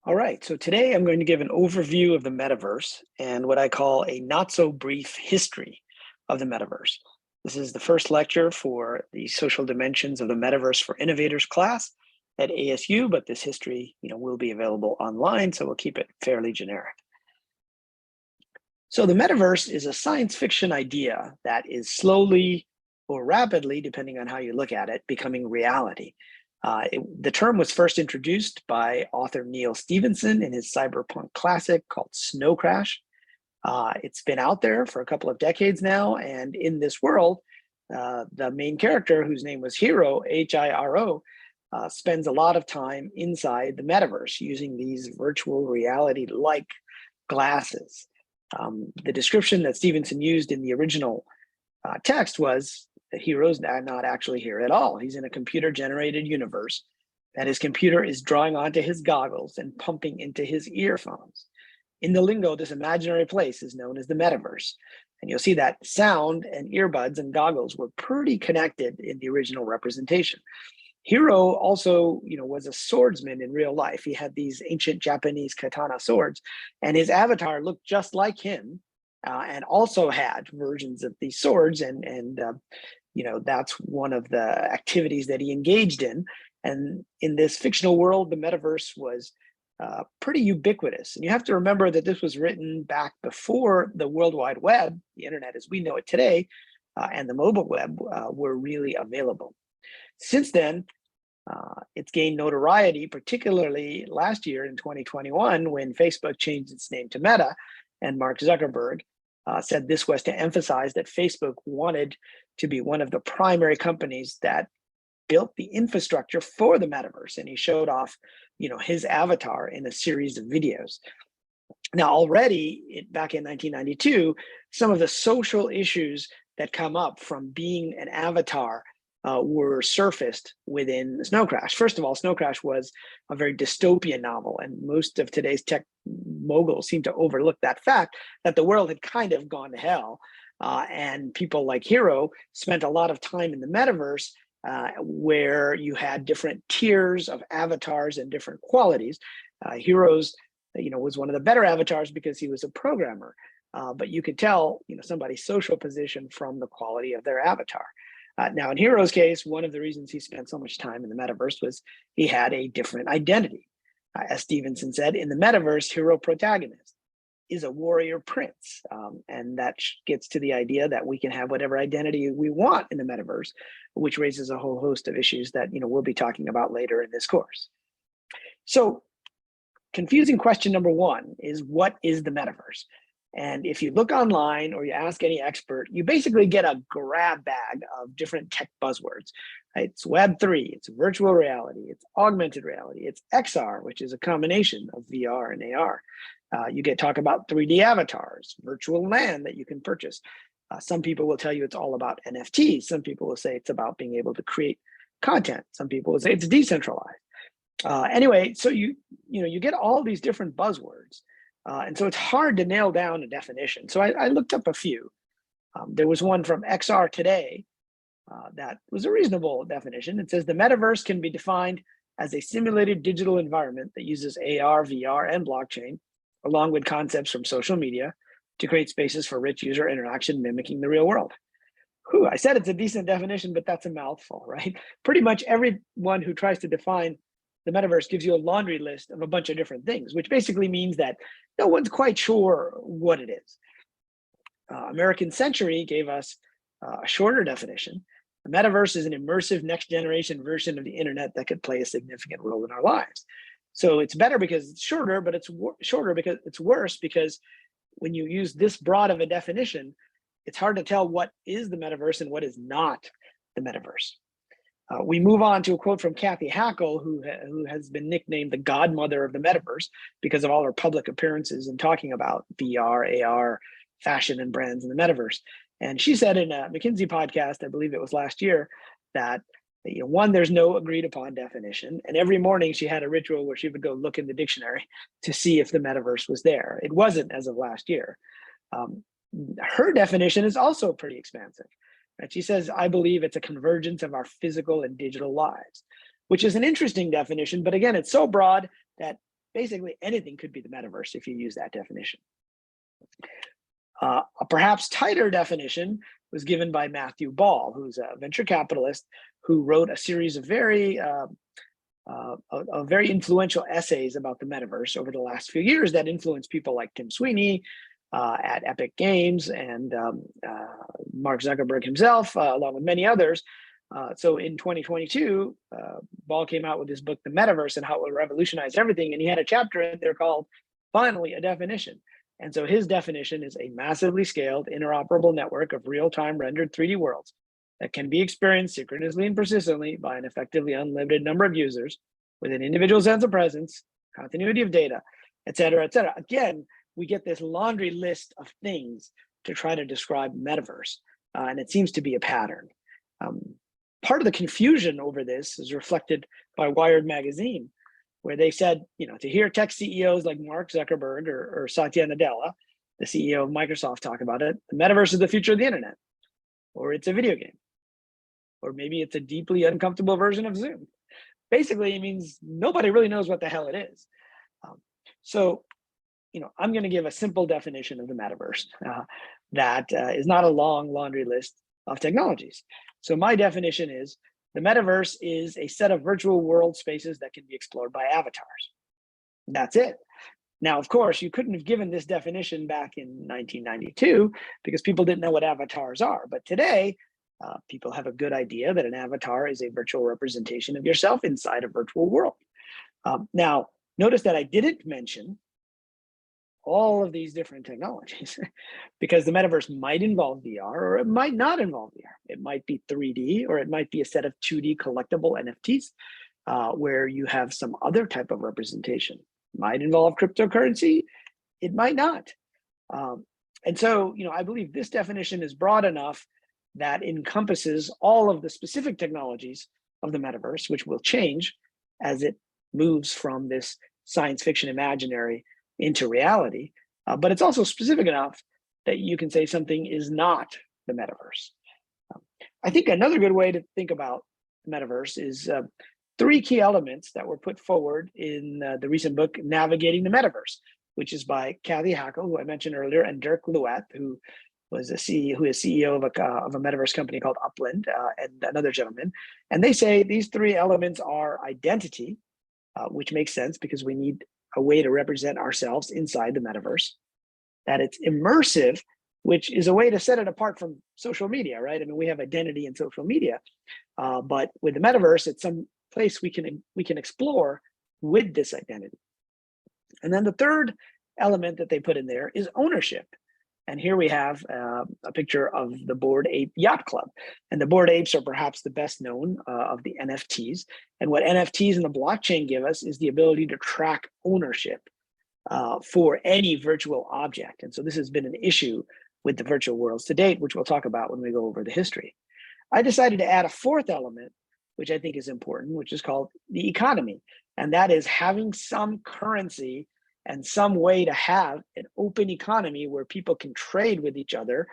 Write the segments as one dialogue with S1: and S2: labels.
S1: All right, so today I'm going to give an overview of the metaverse and what I call a not so brief history of the metaverse. This is the first lecture for the social dimensions of the metaverse for Innovators class at ASU, but this history, will be available online, so we'll keep it fairly generic. So the metaverse is a science fiction idea that is slowly or rapidly, depending on how you look at it, becoming reality. The term was first introduced by author Neil Stephenson in his cyberpunk classic called Snow Crash. It's been out there for a couple of decades now, and in this world, the main character, whose name was Hiro, H-I-R-O, spends a lot of time inside the metaverse using these virtual reality-like glasses. The description that Stevenson used in the original text was that Hiro's not actually here at all. He's in a computer-generated universe that his computer is drawing onto his goggles and pumping into his earphones. In the lingo, this imaginary place is known as the metaverse. And you'll see that sound and earbuds and goggles were pretty connected in the original representation. Hiro also, was a swordsman in real life. He had these ancient Japanese katana swords, and his avatar looked just like him, and also had versions of these swords. And that's one of the activities that he engaged in. And in this fictional world, the metaverse was pretty ubiquitous. And you have to remember that this was written back before the World Wide Web, the internet as we know it today, and the mobile web were really available. Since then, it's gained notoriety, particularly last year in 2021, when Facebook changed its name to Meta, and Mark Zuckerberg said this was to emphasize that Facebook wanted to be one of the primary companies that built the infrastructure for the metaverse, and he showed off, his avatar in a series of videos. Now, already back in 1992, some of the social issues that come up from being an avatar were surfaced within Snow Crash. First of all, Snow Crash was a very dystopian novel, and most of today's tech moguls seem to overlook that fact that the world had kind of gone to hell, and people like Hiro spent a lot of time in the metaverse where you had different tiers of avatars and different qualities. Hiro's, was one of the better avatars because he was a programmer, but you could tell, somebody's social position from the quality of their avatar. Now, in Hiro's case, one of the reasons he spent so much time in the metaverse was he had a different identity. As Stevenson said, in the metaverse, Hiro protagonist is a warrior prince. And that gets to the idea that we can have whatever identity we want in the metaverse, which raises a whole host of issues that we'll be talking about later in this course. So, confusing question number one is, what is the metaverse? And if you look online or you ask any expert, you basically get a grab bag of different tech buzzwords. Right? It's Web3, it's virtual reality, it's augmented reality, it's XR, which is a combination of VR and AR. You get talk about 3D avatars, virtual land that you can purchase. Some people will tell you it's all about NFTs. Some people will say it's about being able to create content. Some people will say it's decentralized. Anyway, so you get all these different buzzwords. And so it's hard to nail down a definition. So I looked up a few. There was one from XR Today that was a reasonable definition. It says the metaverse can be defined as a simulated digital environment that uses AR, VR, and blockchain, along with concepts from social media, to create spaces for rich user interaction mimicking the real world. Whew, I said it's a decent definition, but that's a mouthful, right? Pretty much everyone who tries to define the metaverse gives you a laundry list of a bunch of different things, which basically means that no one's quite sure what it is. American Century gave us a shorter definition. The metaverse is an immersive next generation version of the internet that could play a significant role in our lives. So it's better because it's shorter, but it's shorter because it's worse because when you use this broad of a definition, it's hard to tell what is the metaverse and what is not the metaverse. We move on to a quote from Kathy Hackle, who has been nicknamed the godmother of the metaverse because of all her public appearances and talking about VR, AR, fashion, and brands in the metaverse. And she said in a McKinsey podcast, I believe it was last year, that one, there's no agreed upon definition. And every morning she had a ritual where she would go look in the dictionary to see if the metaverse was there. It wasn't as of last year. Her definition is also pretty expansive. And she says, I believe it's a convergence of our physical and digital lives, which is an interesting definition. But again, it's so broad that basically anything could be the metaverse if you use that definition. A perhaps tighter definition was given by Matthew Ball, who's a venture capitalist who wrote a series of very influential essays about the metaverse over the last few years that influenced people like Tim Sweeney at Epic Games and Mark Zuckerberg himself, along with many others. So in 2022, Ball came out with this book, The Metaverse, and how it will revolutionize everything. And he had a chapter in there called, Finally, a Definition. And so his definition is a massively scaled, interoperable network of real-time rendered 3D worlds that can be experienced synchronously and persistently by an effectively unlimited number of users with an individual sense of presence, continuity of data, et cetera, et cetera. Again, we get this laundry list of things to try to describe metaverse, and it seems to be a pattern. Part of the confusion over this is reflected by Wired magazine, where they said, to hear tech CEOs like Mark Zuckerberg or Satya Nadella, the CEO of Microsoft, talk about it, the metaverse is the future of the internet, or it's a video game, or maybe it's a deeply uncomfortable version of Zoom. Basically, it means nobody really knows what the hell it is. So, I'm going to give a simple definition of the metaverse that is not a long laundry list of technologies. So my definition is, the metaverse is a set of virtual world spaces that can be explored by avatars. That's it. Now, of course, you couldn't have given this definition back in 1992 because people didn't know what avatars are. But today, people have a good idea that an avatar is a virtual representation of yourself inside a virtual world. Now, notice that I didn't mention all of these different technologies because the metaverse might involve VR or it might not involve VR. It might be 3D or it might be a set of 2D collectible NFTs where you have some other type of representation. It might involve cryptocurrency, it might not. And so, I believe this definition is broad enough that encompasses all of the specific technologies of the metaverse, which will change as it moves from this science fiction imaginary into reality, but it's also specific enough that you can say something is not the metaverse. I think another good way to think about the metaverse is three key elements that were put forward in the recent book, Navigating the Metaverse, which is by Kathy Hackle, who I mentioned earlier, and Dirk Luat, who is CEO of a metaverse company called Upland, and another gentleman. And they say these three elements are identity, which makes sense because we need a way to represent ourselves inside the metaverse, that it's immersive, which is a way to set it apart from social media, right? I mean, we have identity in social media, but with the metaverse, it's some place we can explore with this identity. And then the third element that they put in there is ownership. And here we have a picture of the Bored Ape Yacht Club. And the Bored Apes are perhaps the best known of the NFTs. And what NFTs and the blockchain give us is the ability to track ownership for any virtual object. And so this has been an issue with the virtual worlds to date, which we'll talk about when we go over the history. I decided to add a fourth element, which I think is important, which is called the economy. And that is having some currency and some way to have an open economy where people can trade with each other,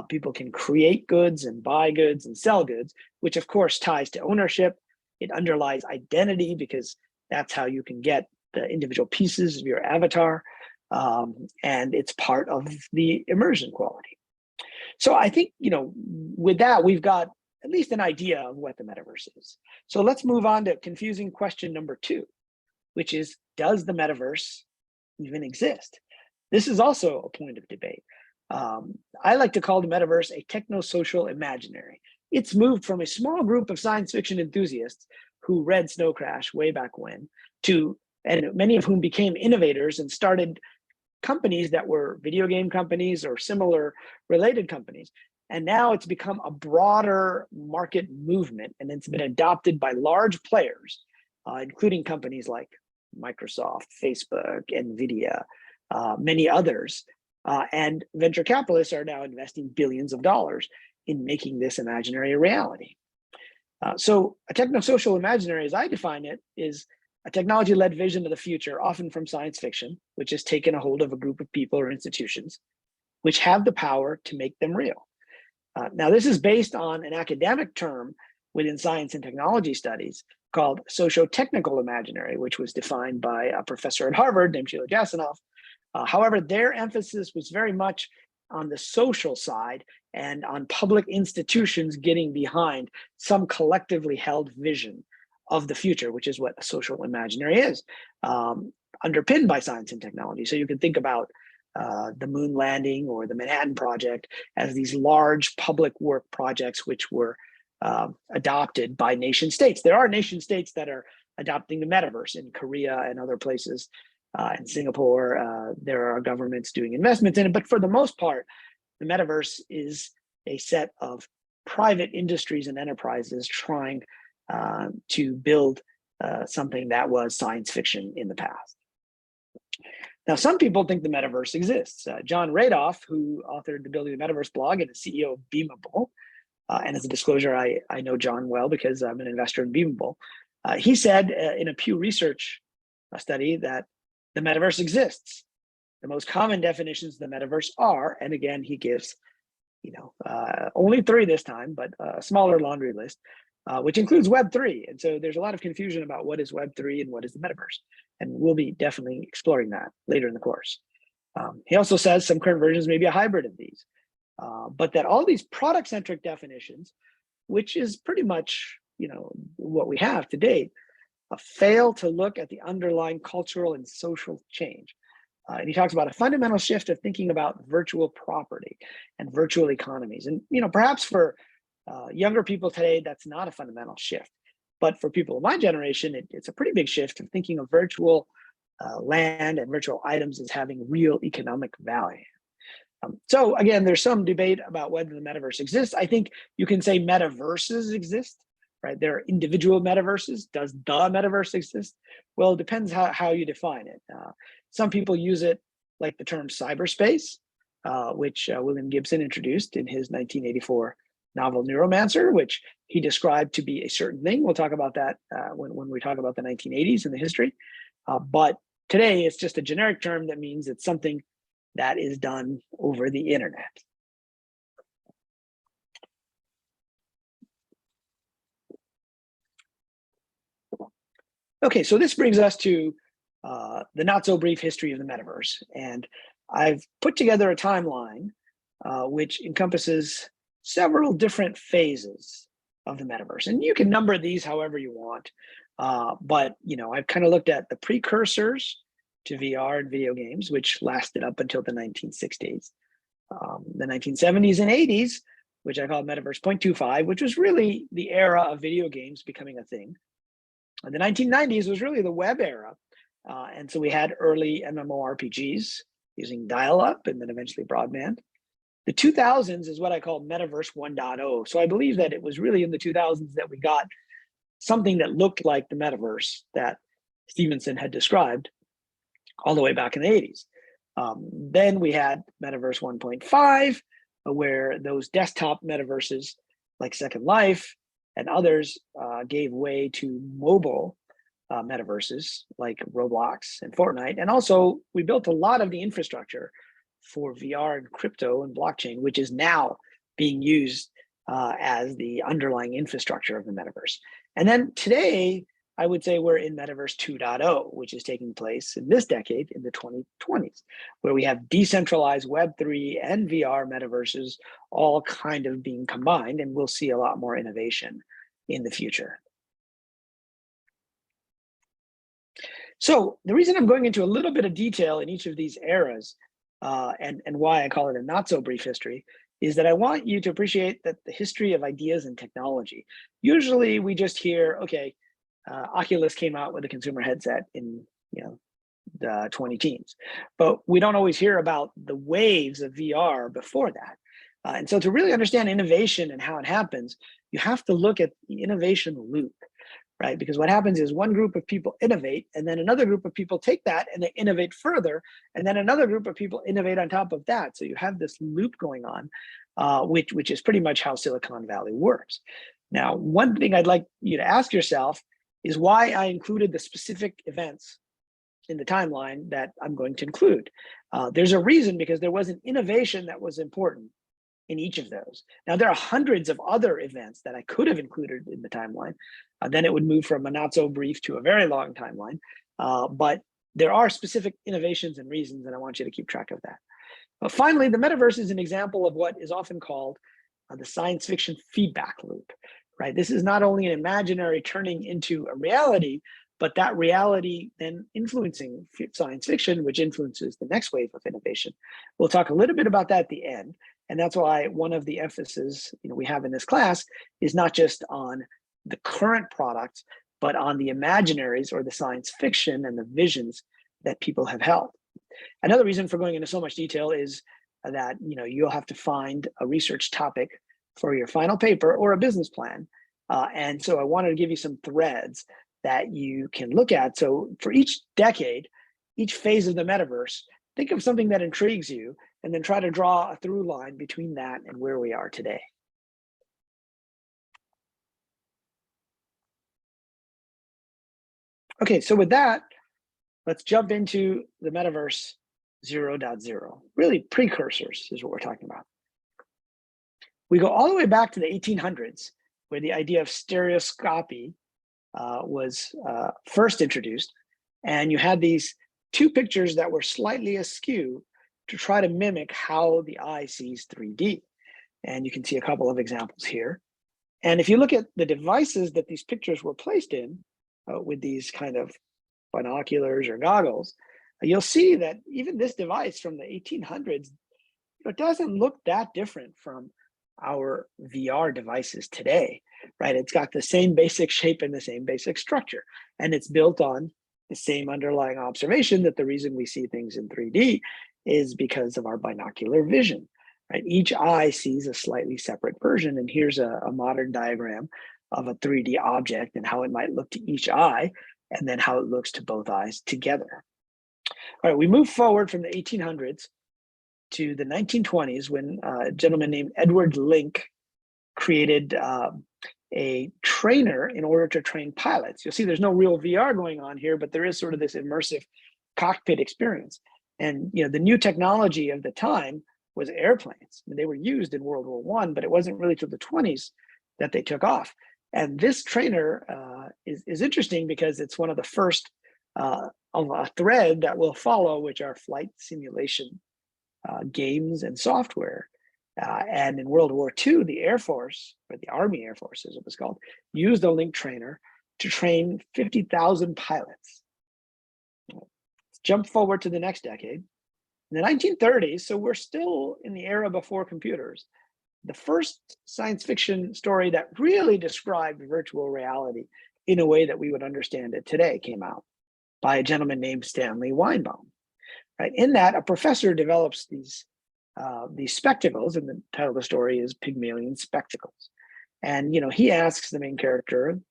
S1: people can create goods and buy goods and sell goods, which of course ties to ownership. It underlies identity because that's how you can get the individual pieces of your avatar, and it's part of the immersion quality. So I think, with that, we've got at least an idea of what the metaverse is. So let's move on to confusing question number 2, which is, does the metaverse even exist? This is also a point of debate. I like to call the metaverse a techno-social imaginary. It's moved from a small group of science fiction enthusiasts who read Snow Crash way back when and many of whom became innovators and started companies that were video game companies or similar related companies. And now it's become a broader market movement, and it's been adopted by large players, including companies like Microsoft, Facebook, NVIDIA, many others. And venture capitalists are now investing billions of dollars in making this imaginary a reality. So a techno-social imaginary, as I define it, is a technology-led vision of the future, often from science fiction, which has taken a hold of a group of people or institutions, which have the power to make them real. Now, this is based on an academic term within science and technology studies called socio-technical imaginary, which was defined by a professor at Harvard named Sheila Jasanoff. However, their emphasis was very much on the social side and on public institutions getting behind some collectively held vision of the future, which is what a social imaginary is, underpinned by science and technology. So you can think about the moon landing or the Manhattan Project as these large public work projects which were adopted by nation states. There are nation states that are adopting the metaverse in Korea and other places. In Singapore, there are governments doing investments in it, but for the most part, the metaverse is a set of private industries and enterprises trying to build something that was science fiction in the past. Now, some people think the metaverse exists. John Radoff, who authored the Building the Metaverse blog and is CEO of Beamable, and as a disclosure, I know John well because I'm an investor in Beamable. He said in a Pew Research study that the metaverse exists. The most common definitions of the metaverse are, and again, he gives, only 3 this time, but a smaller laundry list, which includes Web3. And so there's a lot of confusion about what is Web3 and what is the metaverse. And we'll be definitely exploring that later in the course. He also says some current versions may be a hybrid of these, but that all these product-centric definitions, which is pretty much, what we have to date, fail to look at the underlying cultural and social change. And he talks about a fundamental shift of thinking about virtual property and virtual economies. And perhaps for younger people today, that's not a fundamental shift. But for people of my generation, it's a pretty big shift of thinking of virtual land and virtual items as having real economic value. So again, there's some debate about whether the metaverse exists. I think you can say metaverses exist. Right? There are individual metaverses. Does the metaverse exist? Well, it depends how you define it. Some people use it like the term cyberspace, which William Gibson introduced in his 1984 novel Neuromancer, which he described to be a certain thing. We'll talk about that when we talk about the 1980s and the history. But today, it's just a generic term that means it's something that is done over the internet. Okay, so this brings us to the not so brief history of the metaverse. And I've put together a timeline which encompasses several different phases of the metaverse. And you can number these however you want. But I've kind of looked at the precursors to VR and video games, which lasted up until the 1960s. The 1970s and 80s, which I call Metaverse 0.25, which was really the era of video games becoming a thing. The 1990s was really the web era. And so we had early MMORPGs using dial-up and then eventually broadband. The 2000s is what I call Metaverse 1.0. So I believe that it was really in the 2000s that we got something that looked like the metaverse that Stevenson had described all the way back in the 80s. Then we had Metaverse 1.5, where those desktop metaverses like Second Life and others gave way to mobile metaverses like Roblox and Fortnite. And also, we built a lot of the infrastructure for VR and crypto and blockchain, which is now being used as the underlying infrastructure of the metaverse. And then today, I would say we're in Metaverse 2.0, which is taking place in this decade, in the 2020s, where we have decentralized Web3 and VR metaverses all kind of being combined, and we'll see a lot more innovation in the future. So the reason I'm going into a little bit of detail in each of these eras and why I call it a not so brief history is that I want you to appreciate that the history of ideas and technology. Usually we just hear, okay, Oculus came out with a consumer headset in the 2010s, but we don't always hear about the waves of VR before that. And so to really understand innovation and how it happens, you have to look at the innovation loop, right? Because what happens is one group of people innovate, and then another group of people take that and they innovate further, and then another group of people innovate on top of that. So you have this loop going on, which is pretty much how Silicon Valley works. Now, one thing I'd like you to ask yourself is why I included the specific events in the timeline that I'm going to include. There's a reason, because there was an innovation that was important in each of those. Now, there are hundreds of other events that I could have included in the timeline. Then it would move from a not so brief to a very long timeline. But there are specific innovations and reasons, and I want you to keep track of that. But finally, the metaverse is an example of what is often called the science fiction feedback loop, right? This is not only an imaginary turning into a reality, but that reality then influencing science fiction, which influences the next wave of innovation. We'll talk a little bit about that at the end. And that's why one of the emphasis we have in this class is not just on the current products, but on the imaginaries or the science fiction and the visions that people have held. Another reason for going into so much detail is that you'll have to find a research topic for your final paper or a business plan. And so I wanted to give you some threads that you can look at. So for each decade, each phase of the metaverse, think of something that intrigues you and then try to draw a through line between that and where we are today. Okay, so with that, let's jump into the metaverse 0.0. Really, precursors is what we're talking about. We go all the way back to the 1800s, where the idea of stereoscopy was first introduced. And you had these two pictures that were slightly askew to try to mimic how the eye sees 3D. And you can see a couple of examples here. And if you look at the devices that these pictures were placed in, with these kind of binoculars or goggles, you'll see that even this device from the 1800s, it doesn't look that different from our VR devices today, right? It's got the same basic shape and the same basic structure, and it's built on the same underlying observation that the reason we see things in 3D is because of our binocular vision, right? Each eye sees a slightly separate version, and here's a modern diagram of a 3D object and how it might look to each eye, and then how it looks to both eyes together. All right, we move forward from the 1800s to the 1920s when a gentleman named Edward Link created a trainer in order to train pilots. You'll see there's no real VR going on here, but there is sort of this immersive cockpit experience. And the new technology of the time was airplanes. They were used in World War I, but it wasn't really till the 20s that they took off. And this trainer is interesting because it's one of the first of a thread that will follow, which are flight simulation games and software. And in World War II, the Air Force, or the Army Air Force as it was called, used the Link trainer to train 50,000 pilots. Let's jump forward to the next decade. In the 1930s, so we're still in the era before computers, the first science fiction story that really described virtual reality in a way that we would understand it today came out by a gentleman named Stanley Weinbaum. Right? In that, a professor develops these spectacles, and the title of the story is Pygmalion Spectacles. And he asks the main character,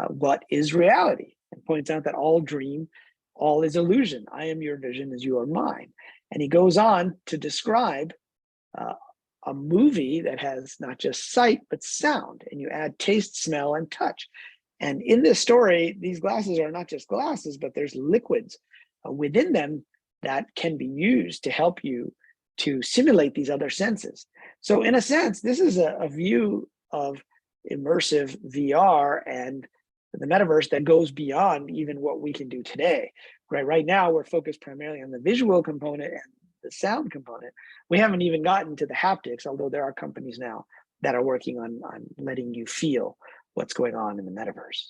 S1: what is reality? And points out that all dream, all is illusion. I am your vision as you are mine. And he goes on to describe a movie that has not just sight, but sound, and you add taste, smell, and touch. And in this story, these glasses are not just glasses, but there's liquids within them that can be used to help you to simulate these other senses. So in a sense, this is a view of immersive VR and the metaverse that goes beyond even what we can do today. Right now, we're focused primarily on the visual component and the sound component. We haven't even gotten to the haptics, although there are companies now that are working on letting you feel what's going on in the metaverse.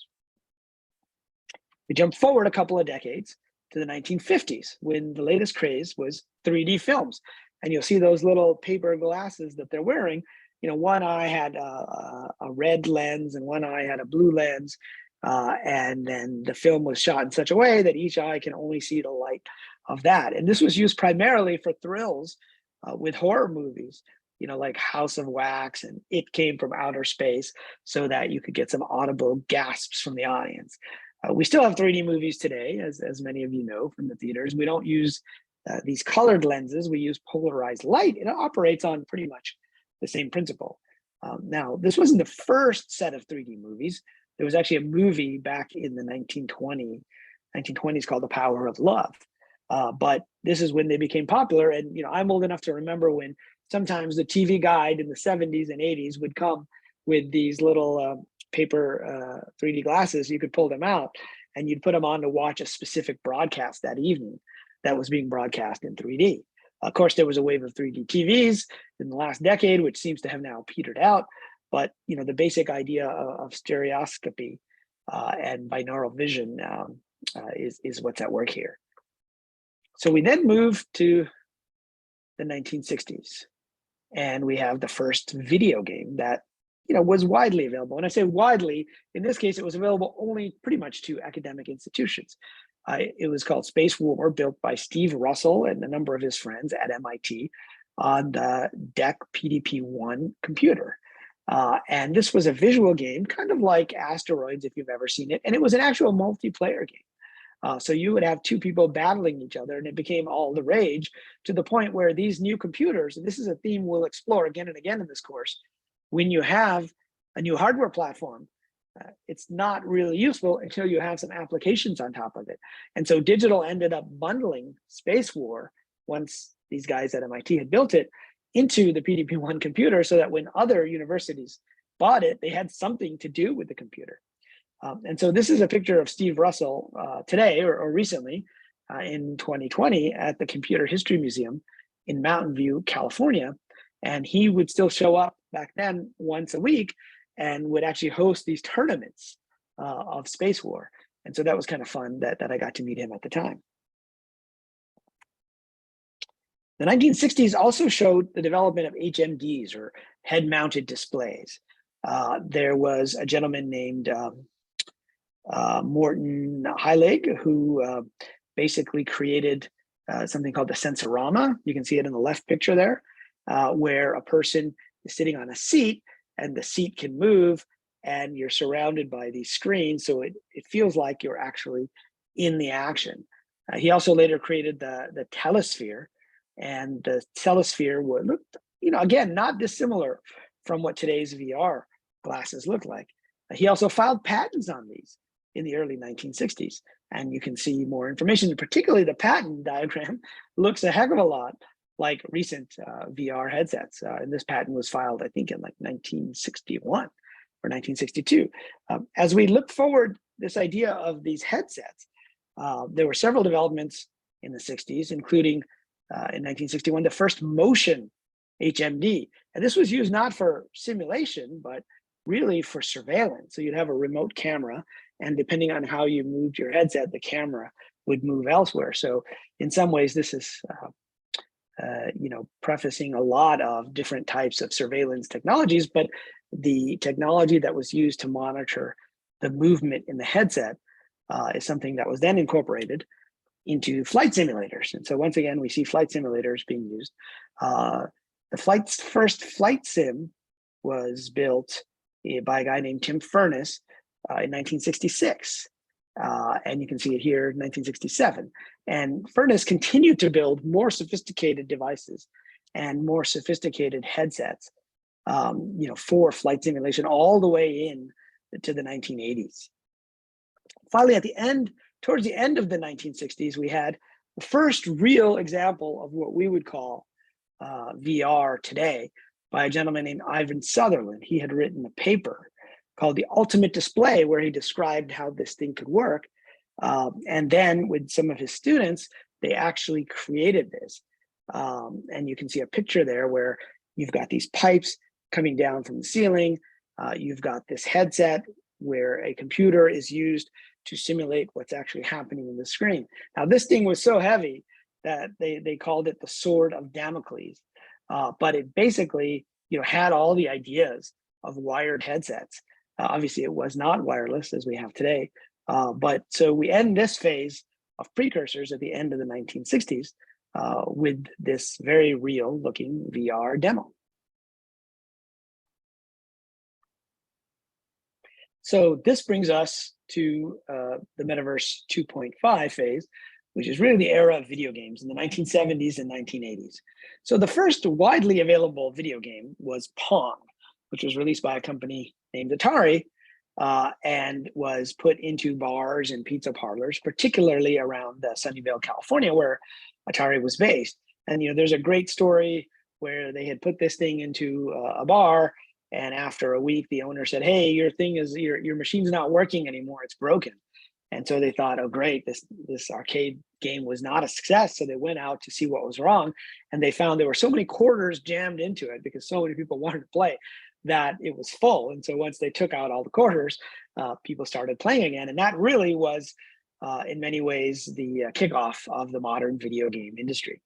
S1: We jump forward a couple of decades to the 1950s when the latest craze was 3D films. And you'll see those little paper glasses that they're wearing. One eye had a red lens and one eye had a blue lens. And then the film was shot in such a way that each eye can only see the light of that. And this was used primarily for thrills with horror movies, like House of Wax and It Came from Outer Space, so that you could get some audible gasps from the audience. We still have 3D movies today, as many of you know from the theaters. We don't use these colored lenses. We use polarized light. It operates on pretty much the same principle. Now, this wasn't the first set of 3D movies. There was actually a movie back in the 1920s called The Power of Love. But this is when they became popular. And I'm old enough to remember when sometimes the TV guide in the 70s and 80s would come with these little paper 3D glasses. You could pull them out and you'd put them on to watch a specific broadcast that evening that was being broadcast in 3D. Of course, there was a wave of 3D TVs in the last decade, which seems to have now petered out. But the basic idea of stereoscopy and binaural vision is what's at work here. So we then move to the 1960s, and we have the first video game that was widely available. And I say widely, in this case, it was available only pretty much to academic institutions. It was called Space War, built by Steve Russell and a number of his friends at MIT on the DEC PDP-1 computer. And this was a visual game, kind of like Asteroids, if you've ever seen it. And it was an actual multiplayer game. So you would have two people battling each other, and it became all the rage to the point where these new computers, and this is a theme we'll explore again and again in this course, when you have a new hardware platform, it's not really useful until you have some applications on top of it. And so digital ended up bundling Space War, once these guys at MIT had built it, into the PDP-1 computer, so that when other universities bought it, they had something to do with the computer. And so this is a picture of Steve Russell today, or recently, in 2020 at the Computer History Museum in Mountain View, California. And he would still show up back then once a week and would actually host these tournaments of Space War. And so that was kind of fun that I got to meet him at the time. The 1960s also showed the development of HMDs, or head-mounted displays. There was a gentleman named Morton Heilig, who basically created something called the Sensorama. You can see it in the left picture there, where a person is sitting on a seat and the seat can move and you're surrounded by these screens. So it feels like you're actually in the action. He also later created the Telesphere, and the Telesphere looked, again, not dissimilar from what today's VR glasses look like. He also filed patents on these in the early 1960s. And you can see more information, particularly the patent diagram looks a heck of a lot like recent VR headsets. And this patent was filed, I think, in like 1961 or 1962. As we look forward, this idea of these headsets, there were several developments in the 60s, including in 1961, the first motion HMD. And this was used not for simulation, but really for surveillance. So you'd have a remote camera, and depending on how you moved your headset, the camera would move elsewhere. So in some ways, this is prefacing a lot of different types of surveillance technologies, but the technology that was used to monitor the movement in the headset is something that was then incorporated into flight simulators. And so once again, we see flight simulators being used. The first flight sim was built by a guy named Tim Furness in 1966. And you can see it here in 1967. And Furness continued to build more sophisticated devices and more sophisticated headsets, for flight simulation all the way in to the 1980s. Finally, towards the end of the 1960s, we had the first real example of what we would call VR today by a gentleman named Ivan Sutherland. He had written a paper called The Ultimate Display, where he described how this thing could work. And then with some of his students, they actually created this. And you can see a picture there where you've got these pipes coming down from the ceiling. You've got this headset where a computer is used to simulate what's actually happening in the screen. Now, this thing was so heavy that they called it the Sword of Damocles. But it basically, had all the ideas of wired headsets. Obviously, it was not wireless as we have today. But so we end this phase of Precursors at the end of the 1960s with this very real looking VR demo. So this brings us to the Metaverse 2.5 phase, which is really the era of video games in the 1970s and 1980s. So the first widely available video game was Pong, which was released by a company named Atari and was put into bars and pizza parlors, particularly around Sunnyvale, California, where Atari was based. And there's a great story where they had put this thing into a bar, and after a week, the owner said, "Hey, your machine's not working anymore. It's broken." And so they thought, "Oh, great, this arcade game was not a success." So they went out to see what was wrong, and they found there were so many quarters jammed into it because so many people wanted to play that it was full. And so once they took out all the quarters, people started playing again, and that really was, in many ways, the kickoff of the modern video game industry.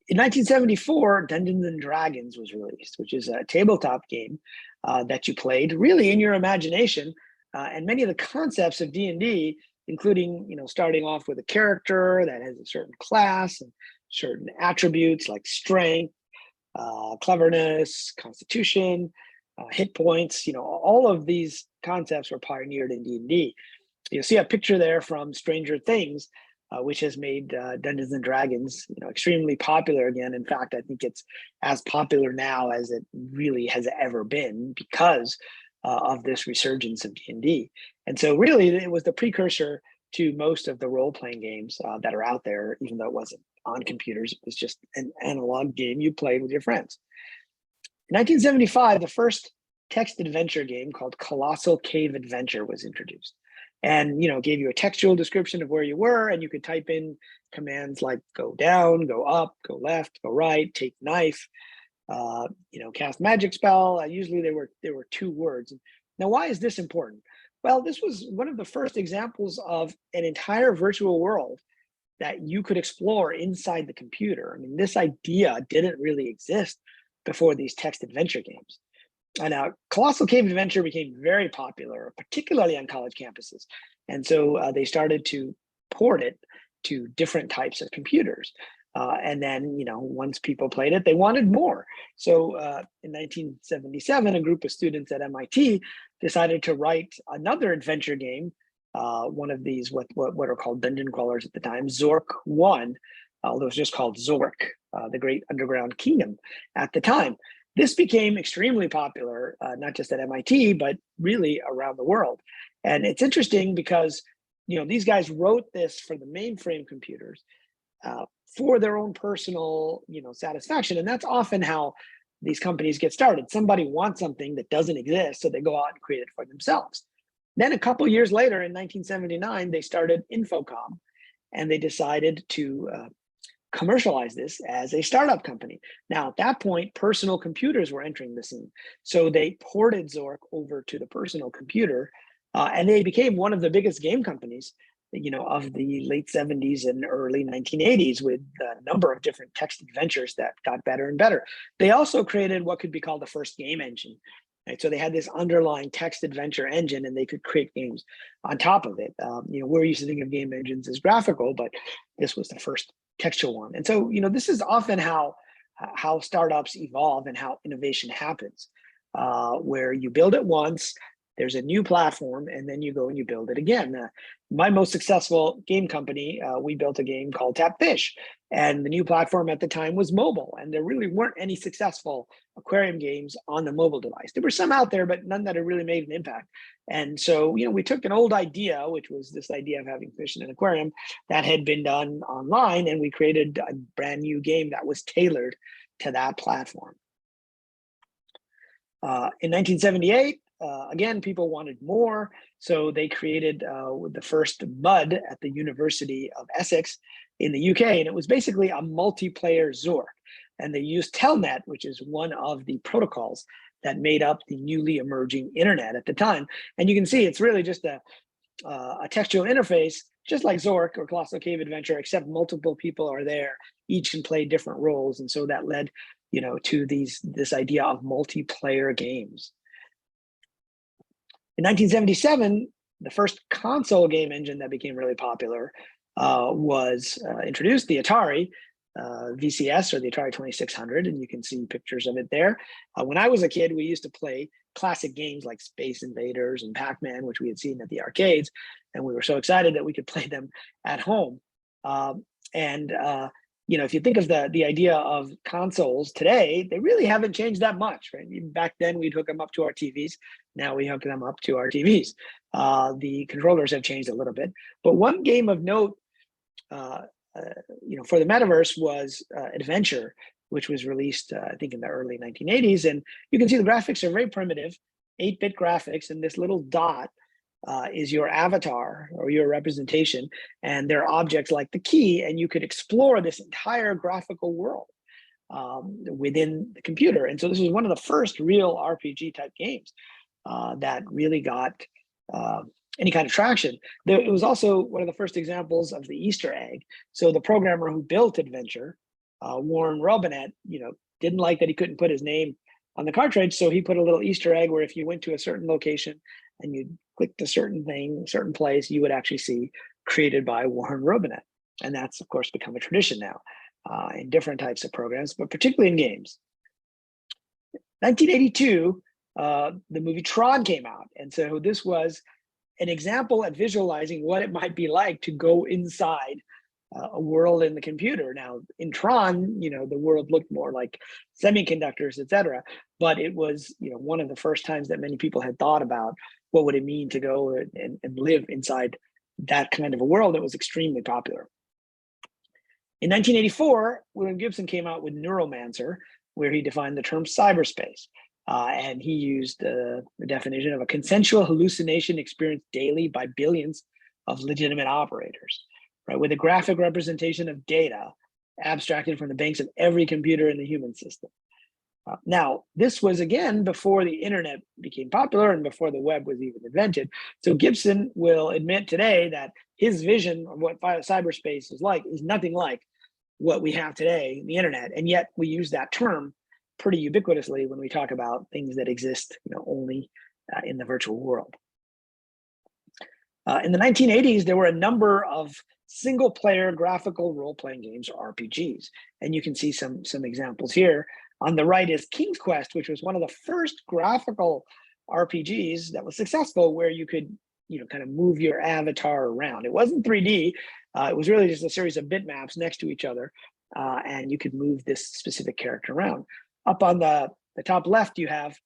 S1: In 1974, Dungeons and Dragons was released, which is a tabletop game that you played really in your imagination, and many of the concepts of D&D, including starting off with a character that has a certain class and certain attributes like strength, cleverness, constitution, hit points. All of these concepts were pioneered in D&D. You'll see a picture there from Stranger Things, which has made Dungeons and Dragons, extremely popular again. In fact, I think it's as popular now as it really has ever been because of this resurgence of D&D. And so really it was the precursor to most of the role-playing games that are out there, even though it wasn't on computers. It was just an analog game you played with your friends. In 1975, the first text adventure game called Colossal Cave Adventure was introduced. And gave you a textual description of where you were, and you could type in commands like go down, go up, go left, go right, take knife, cast magic spell. Usually there were 2 words. Now, why is this important? Well, this was one of the first examples of an entire virtual world that you could explore inside the computer. I mean, this idea didn't really exist before these text adventure games. And now Colossal Cave Adventure became very popular, particularly on college campuses. And so they started to port it to different types of computers. And then, once people played it, they wanted more. So in 1977, a group of students at MIT decided to write another adventure game, one of these, what are called dungeon crawlers at the time, Zork 1, although it was just called Zork, the Great Underground Kingdom at the time. This became extremely popular, not just at MIT, but really around the world. And it's interesting because, these guys wrote this for the mainframe computers for their own personal, satisfaction. And that's often how these companies get started. Somebody wants something that doesn't exist, so they go out and create it for themselves. Then a couple years later, in 1979, they started Infocom, and they decided to commercialize this as a startup company. Now, at that point, personal computers were entering the scene. So they ported Zork over to the personal computer, and they became one of the biggest game companies, of the late 70s and early 1980s, with a number of different text adventures that got better and better. They also created what could be called the first game engine. Right? So they had this underlying text adventure engine, and they could create games on top of it. We're used to thinking of game engines as graphical, but this was the first textual one. And so, this is often how startups evolve and how innovation happens, where you build it once, there's a new platform, and then you go and you build it again. My most successful game company, we built a game called Tapfish, and the new platform at the time was mobile, and there really weren't any successful aquarium games on the mobile device. There were some out there, but none that had really made an impact. And so, we took an old idea, which was this idea of having fish in an aquarium that had been done online, and we created a brand new game that was tailored to that platform. In 1978, again, people wanted more, so they created the first MUD at the University of Essex in the UK, and it was basically a multiplayer Zork. And they used Telnet, which is one of the protocols that made up the newly emerging internet at the time. And you can see it's really just a textual interface, just like Zork or Colossal Cave Adventure, except multiple people are there. Each can play different roles, and so that led, to this idea of multiplayer games. In 1977, the first console game engine that became really popular was introduced, the Atari VCS, or the Atari 2600, and you can see pictures of it there. When I was a kid, we used to play classic games like Space Invaders and Pac-Man, which we had seen at the arcades, and we were so excited that we could play them at home. If you think of the idea of consoles today, they really haven't changed that much, right? Back then, we'd hook them up to our TVs. Now we hook them up to our TVs. The controllers have changed a little bit. But one game of note, for the metaverse was Adventure, which was released, I think, in the early 1980s. And you can see the graphics are very primitive, 8-bit graphics, and this little dot is your avatar or your representation, and there are objects like the key, and you could explore this entire graphical world within the computer. And so this was one of the first real RPG type games that really got any kind of traction. It was also one of the first examples of the Easter egg. So the programmer who built Adventure, Warren Robinett, didn't like that he couldn't put his name on the cartridge, so he put a little Easter egg where if you went to a certain location and you clicked a certain thing, certain place, you would actually see created by Warren Robinett. And that's, of course, become a tradition now in different types of programs, but particularly in games. 1982, the movie Tron came out. And so this was an example at visualizing what it might be like to go inside a world in the computer. Now, in Tron, the world looked more like semiconductors, et cetera, but it was, one of the first times that many people had thought about what would it mean to go and live inside that kind of a world that was extremely popular. In 1984, William Gibson came out with Neuromancer, where he defined the term cyberspace. And he used the definition of a consensual hallucination experienced daily by billions of legitimate operators, right? With a graphic representation of data abstracted from the banks of every computer in the human system. Now, this was, again, before the internet became popular and before the web was even invented. So Gibson will admit today that his vision of what cyberspace is like is nothing like what we have today, the internet. And yet we use that term pretty ubiquitously when we talk about things that exist only in the virtual world. In the 1980s, there were a number of single-player graphical role-playing games, or RPGs. And you can see some examples here. On the right is King's Quest, which was one of the first graphical RPGs that was successful, where you could kind of move your avatar around. It wasn't 3D. It was really just a series of bitmaps next to each other, and you could move this specific character around. Up on the top left, you have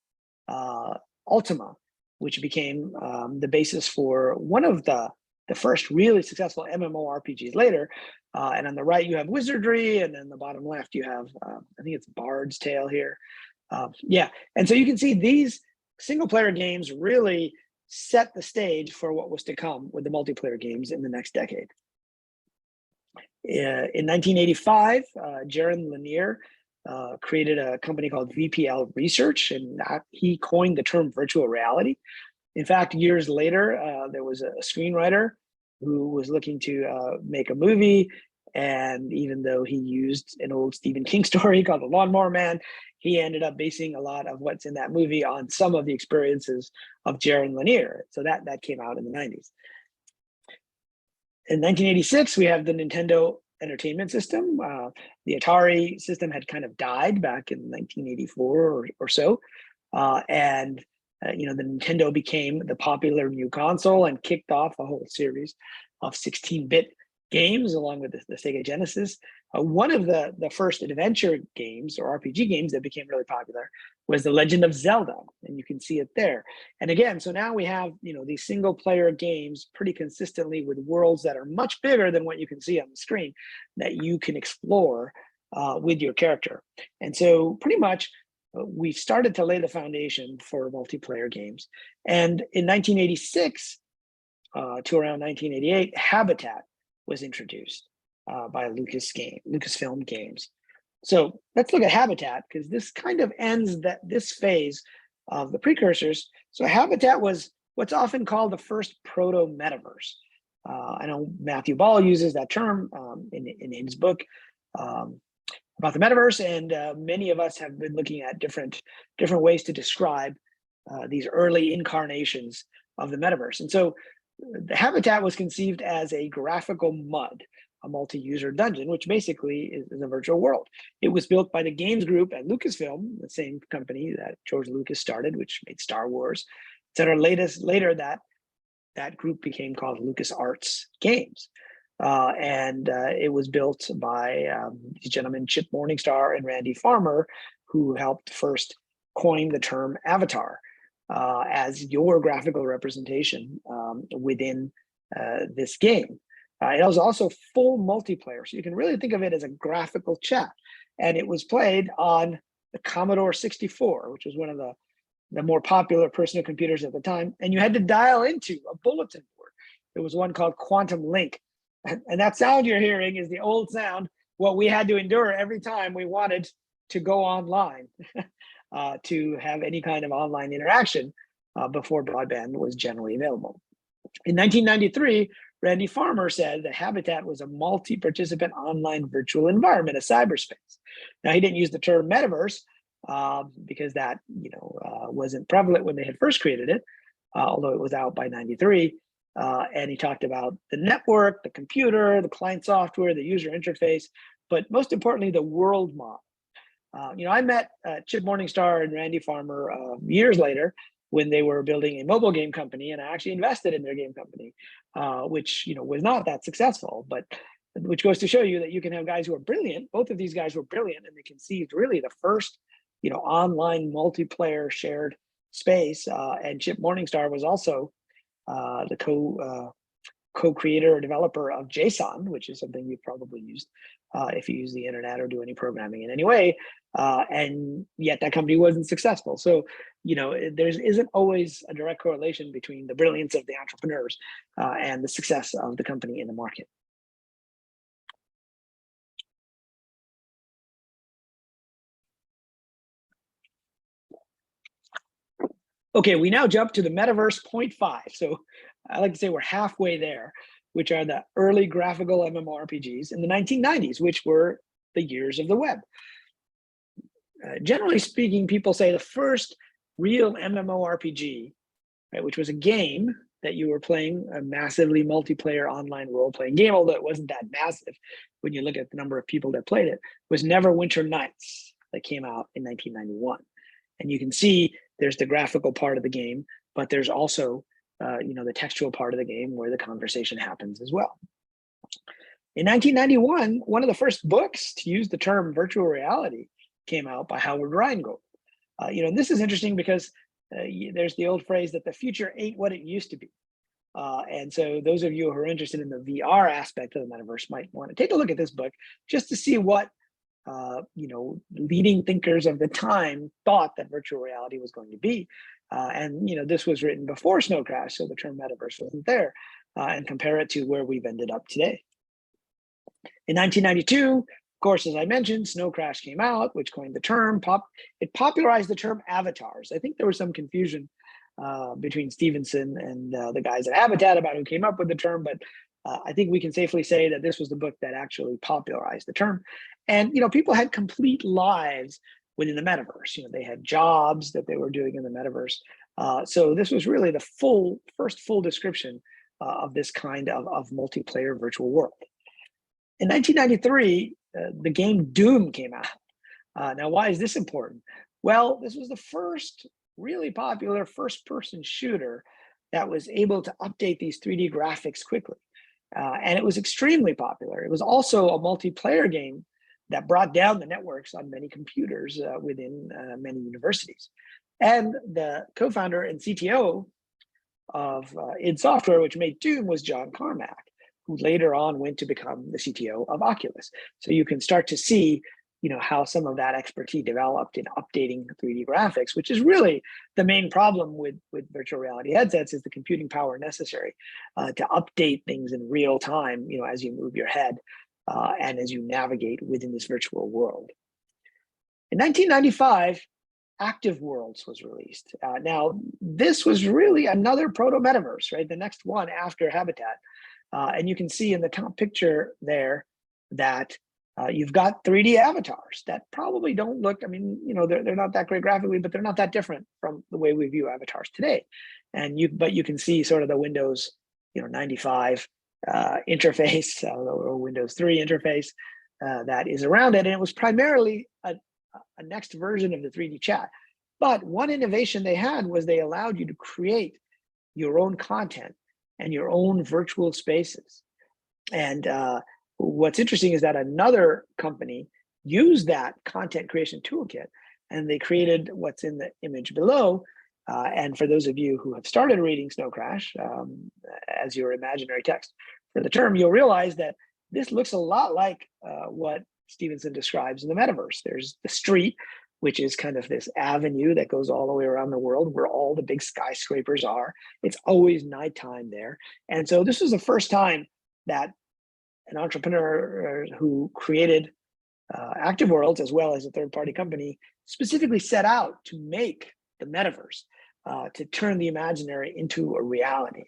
S1: Ultima, which became the basis for one of the first really successful MMORPGs later. And on the right, you have Wizardry, and then the bottom left, you have, I think it's Bard's Tale here. Yeah, and so you can see these single-player games really set the stage for what was to come with the multiplayer games in the next decade. In 1985, Jaron Lanier created a company called VPL Research, and he coined the term virtual reality. In fact, years later, there was a screenwriter who was looking to make a movie, and even though he used an old Stephen King story called The Lawnmower Man, he ended up basing a lot of what's in that movie on some of the experiences of Jaron Lanier. So that came out in the 90s. In 1986, we have the Nintendo Entertainment System. The Atari system had kind of died back in 1984 or so. And the Nintendo became the popular new console and kicked off a whole series of 16-bit games along with the Sega Genesis. One of the first adventure games or RPG games that became really popular was the Legend of Zelda, and you can see it there. And again, so now we have these single-player games pretty consistently with worlds that are much bigger than what you can see on the screen that you can explore with your character. And so pretty much we've started to lay the foundation for multiplayer games. And in 1986 to around 1988, Habitat was introduced by Lucasfilm Games. So let's look at Habitat, because this kind of ends this phase of the Precursors. So Habitat was what's often called the first proto-metaverse. I know Matthew Ball uses that term in his book about the metaverse, and many of us have been looking at different ways to describe these early incarnations of the metaverse. And so the Habitat was conceived as a graphical MUD, a multi-user dungeon, which basically is a virtual world. It was built by the games group at Lucasfilm, the same company that George Lucas started, which made Star Wars, et cetera. Later that group became called LucasArts Games. And it was built by these gentlemen, Chip Morningstar and Randy Farmer, who helped first coin the term avatar as your graphical representation within this game. It was also full multiplayer, so you can really think of it as a graphical chat. and it was played on the Commodore 64, which was one of the more popular personal computers at the time. And you had to dial into a bulletin board. There was one called Quantum Link. And that sound you're hearing is the old sound, what we had to endure every time we wanted to go online to have any kind of online interaction before broadband was generally available. In 1993, Randy Farmer said that Habitat was a multi-participant online virtual environment, a cyberspace. Now, he didn't use the term metaverse because that wasn't prevalent when they had first created it, although it was out by 93. And he talked about the network, the computer, the client software, the user interface, but most importantly, the world model. I met Chip Morningstar and Randy Farmer years later when they were building a mobile game company, and I actually invested in their game company, which was not that successful, but which goes to show you that you can have guys who are brilliant. Both of these guys were brilliant, and they conceived really the first online multiplayer shared space. And Chip Morningstar was also the co-creator or developer of JSON, which is something you've probably used if you use the internet or do any programming in any way. And yet that company wasn't successful. So, there isn't always a direct correlation between the brilliance of the entrepreneurs and the success of the company in the market. Okay, we now jump to the Metaverse 0.5. So I like to say we're halfway there, which are the early graphical MMORPGs in the 1990s, which were the years of the web. Generally speaking, people say the first real MMORPG, right, which was a game that you were playing, a massively multiplayer online role-playing game, although it wasn't that massive when you look at the number of people that played it, was Neverwinter Nights that came out in 1991. And you can see there's the graphical part of the game, but there's also the textual part of the game where the conversation happens as well. In 1991, one of the first books to use the term virtual reality came out by Howard Rheingold. This is interesting because there's the old phrase that the future ain't what it used to be. And so those of you who are interested in the VR aspect of the metaverse might want to take a look at this book just to see what leading thinkers of the time thought that virtual reality was going to be. And this was written before Snow Crash, so the term metaverse wasn't there. And compare it to where we've ended up today. In 1992, of course, as I mentioned, Snow Crash came out, which coined the term. It popularized the term avatars. I think there was some confusion between Stevenson and the guys at Habitat about who came up with the term, but I think we can safely say that this was the book that actually popularized the term. And people had complete lives within the metaverse. They had jobs that they were doing in the metaverse. So this was really the first full description of this kind of multiplayer virtual world. In 1993, the game Doom came out. Now, why is this important? Well, this was the first really popular first-person shooter that was able to update these 3D graphics quickly. And it was extremely popular. It was also a multiplayer game that brought down the networks on many computers within many universities. And the co-founder and CTO of id Software, which made Doom, was John Carmack, who later on went to become the CTO of Oculus. So you can start to see how some of that expertise developed in updating 3D graphics, which is really the main problem with virtual reality headsets, is the computing power necessary to update things in real time, as you move your head and as you navigate within this virtual world. In 1995, Active Worlds was released. Now, this was really another proto-metaverse, right? The next one after Habitat. And you can see in the top picture there that you've got 3D avatars that probably don't look, they're not that great graphically, but they're not that different from the way we view avatars today. But you can see sort of the Windows 95 interface or Windows 3 interface that is around it. And it was primarily a next version of the 3D chat. But one innovation they had was they allowed you to create your own content and your own virtual spaces. And what's interesting is that another company used that content creation toolkit, and they created what's in the image below. And for those of you who have started reading Snow Crash as your imaginary text for the term, you'll realize that this looks a lot like what Stevenson describes in the metaverse. There's the street, which is kind of this avenue that goes all the way around the world where all the big skyscrapers are. It's always nighttime there. And so this was the first time that an entrepreneur who created Active Worlds, as well as a third-party company, specifically set out to make the metaverse, to turn the imaginary into a reality.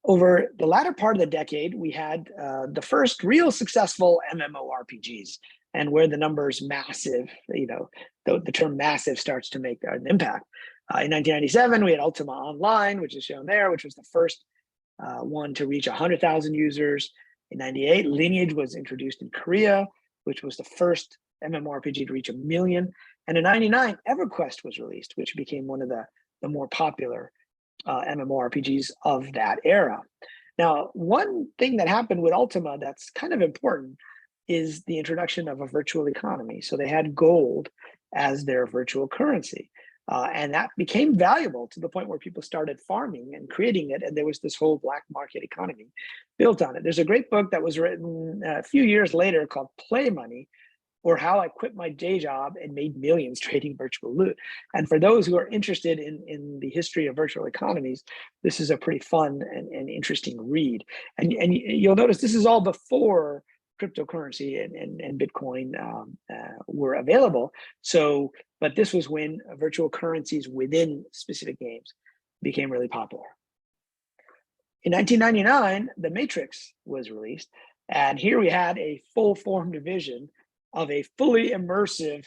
S1: Over the latter part of the decade, we had the first real successful MMORPGs, and where the numbers massive, the term massive starts to make an impact. In 1997, we had Ultima Online, which is shown there, which was the first one to reach 100,000 users. In 98, Lineage was introduced in Korea, which was the first MMORPG to reach 1 million. And in 99, EverQuest was released, which became one of the more popular MMORPGs of that era. Now, one thing that happened with Ultima that's kind of important is the introduction of a virtual economy. So they had gold as their virtual currency. And that became valuable to the point where people started farming and creating it. And there was this whole black market economy built on it. There's a great book that was written a few years later called Play Money, or How I Quit My Day Job and Made Millions Trading Virtual Loot. And for those who are interested in the history of virtual economies, this is a pretty fun and interesting read. And you'll notice this is all before cryptocurrency and Bitcoin were available. So, but this was when virtual currencies within specific games became really popular. In 1999, The Matrix was released. And here we had a full-formed vision of a fully immersive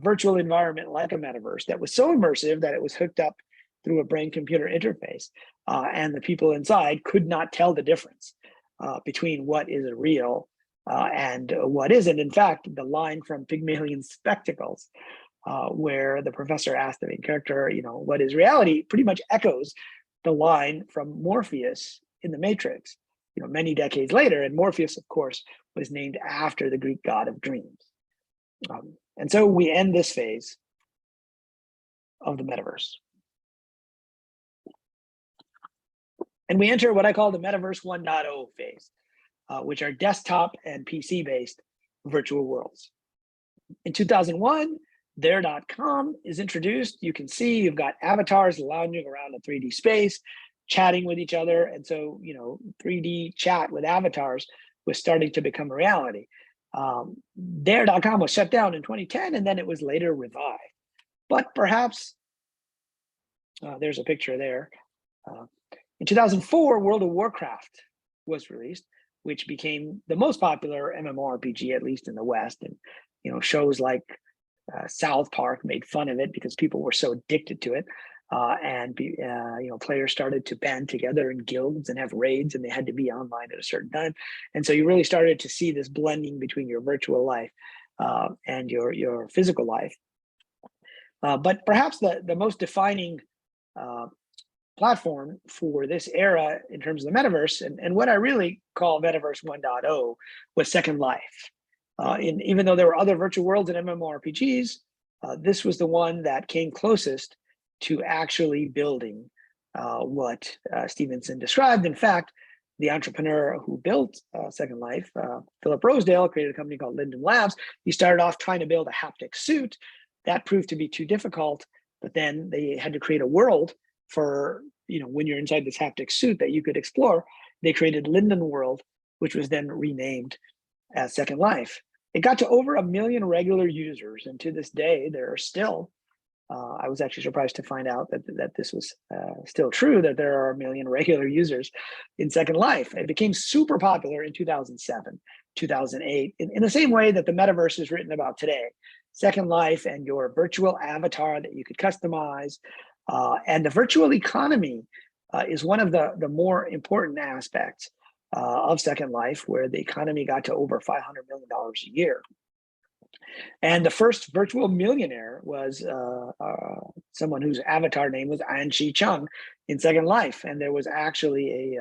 S1: virtual environment like a metaverse that was so immersive that it was hooked up through a brain-computer interface. And the people inside could not tell the difference between what is real and what isn't. In fact, the line from Pygmalion Spectacles, where the professor asked the main character, what is reality, pretty much echoes the line from Morpheus in The Matrix, many decades later. And Morpheus, of course, was named after the Greek god of dreams. And so we end this phase of the metaverse. And we enter what I call the Metaverse 1.0 phase, which are desktop and PC-based virtual worlds. In 2001, there.com is introduced. You can see you've got avatars lounging around a 3D space, chatting with each other. And so, 3D chat with avatars was starting to become a reality. There.com was shut down in 2010, and then it was later revived. But perhaps, there's a picture there. In 2004, World of Warcraft was released, which became the most popular MMORPG, at least in the West. And shows like South Park made fun of it because people were so addicted to it. Players started to band together in guilds and have raids, and they had to be online at a certain time. And so you really started to see this blending between your virtual life and your physical life. But perhaps the most defining platform for this era in terms of the metaverse, and what I really call Metaverse 1.0, was Second Life. Even though there were other virtual worlds and MMORPGs, this was the one that came closest to actually building what Stevenson described. In fact, the entrepreneur who built Second Life, Philip Rosedale, created a company called Linden Labs. He started off trying to build a haptic suit. That proved to be too difficult, but then they had to create a world for, when you're inside this haptic suit that you could explore. They created Linden World, which was then renamed as Second Life. It got to over 1 million regular users, and to this day, there are still, I was actually surprised to find out that this was still true, that there are 1 million regular users in Second Life. It became super popular in 2007, 2008, in the same way that the metaverse is written about today. Second Life and your virtual avatar that you could customize, and the virtual economy is one of the more important aspects of Second Life, where the economy got to over $500 million a year. And the first virtual millionaire was someone whose avatar name was An-Chi Chung in Second Life. And there was actually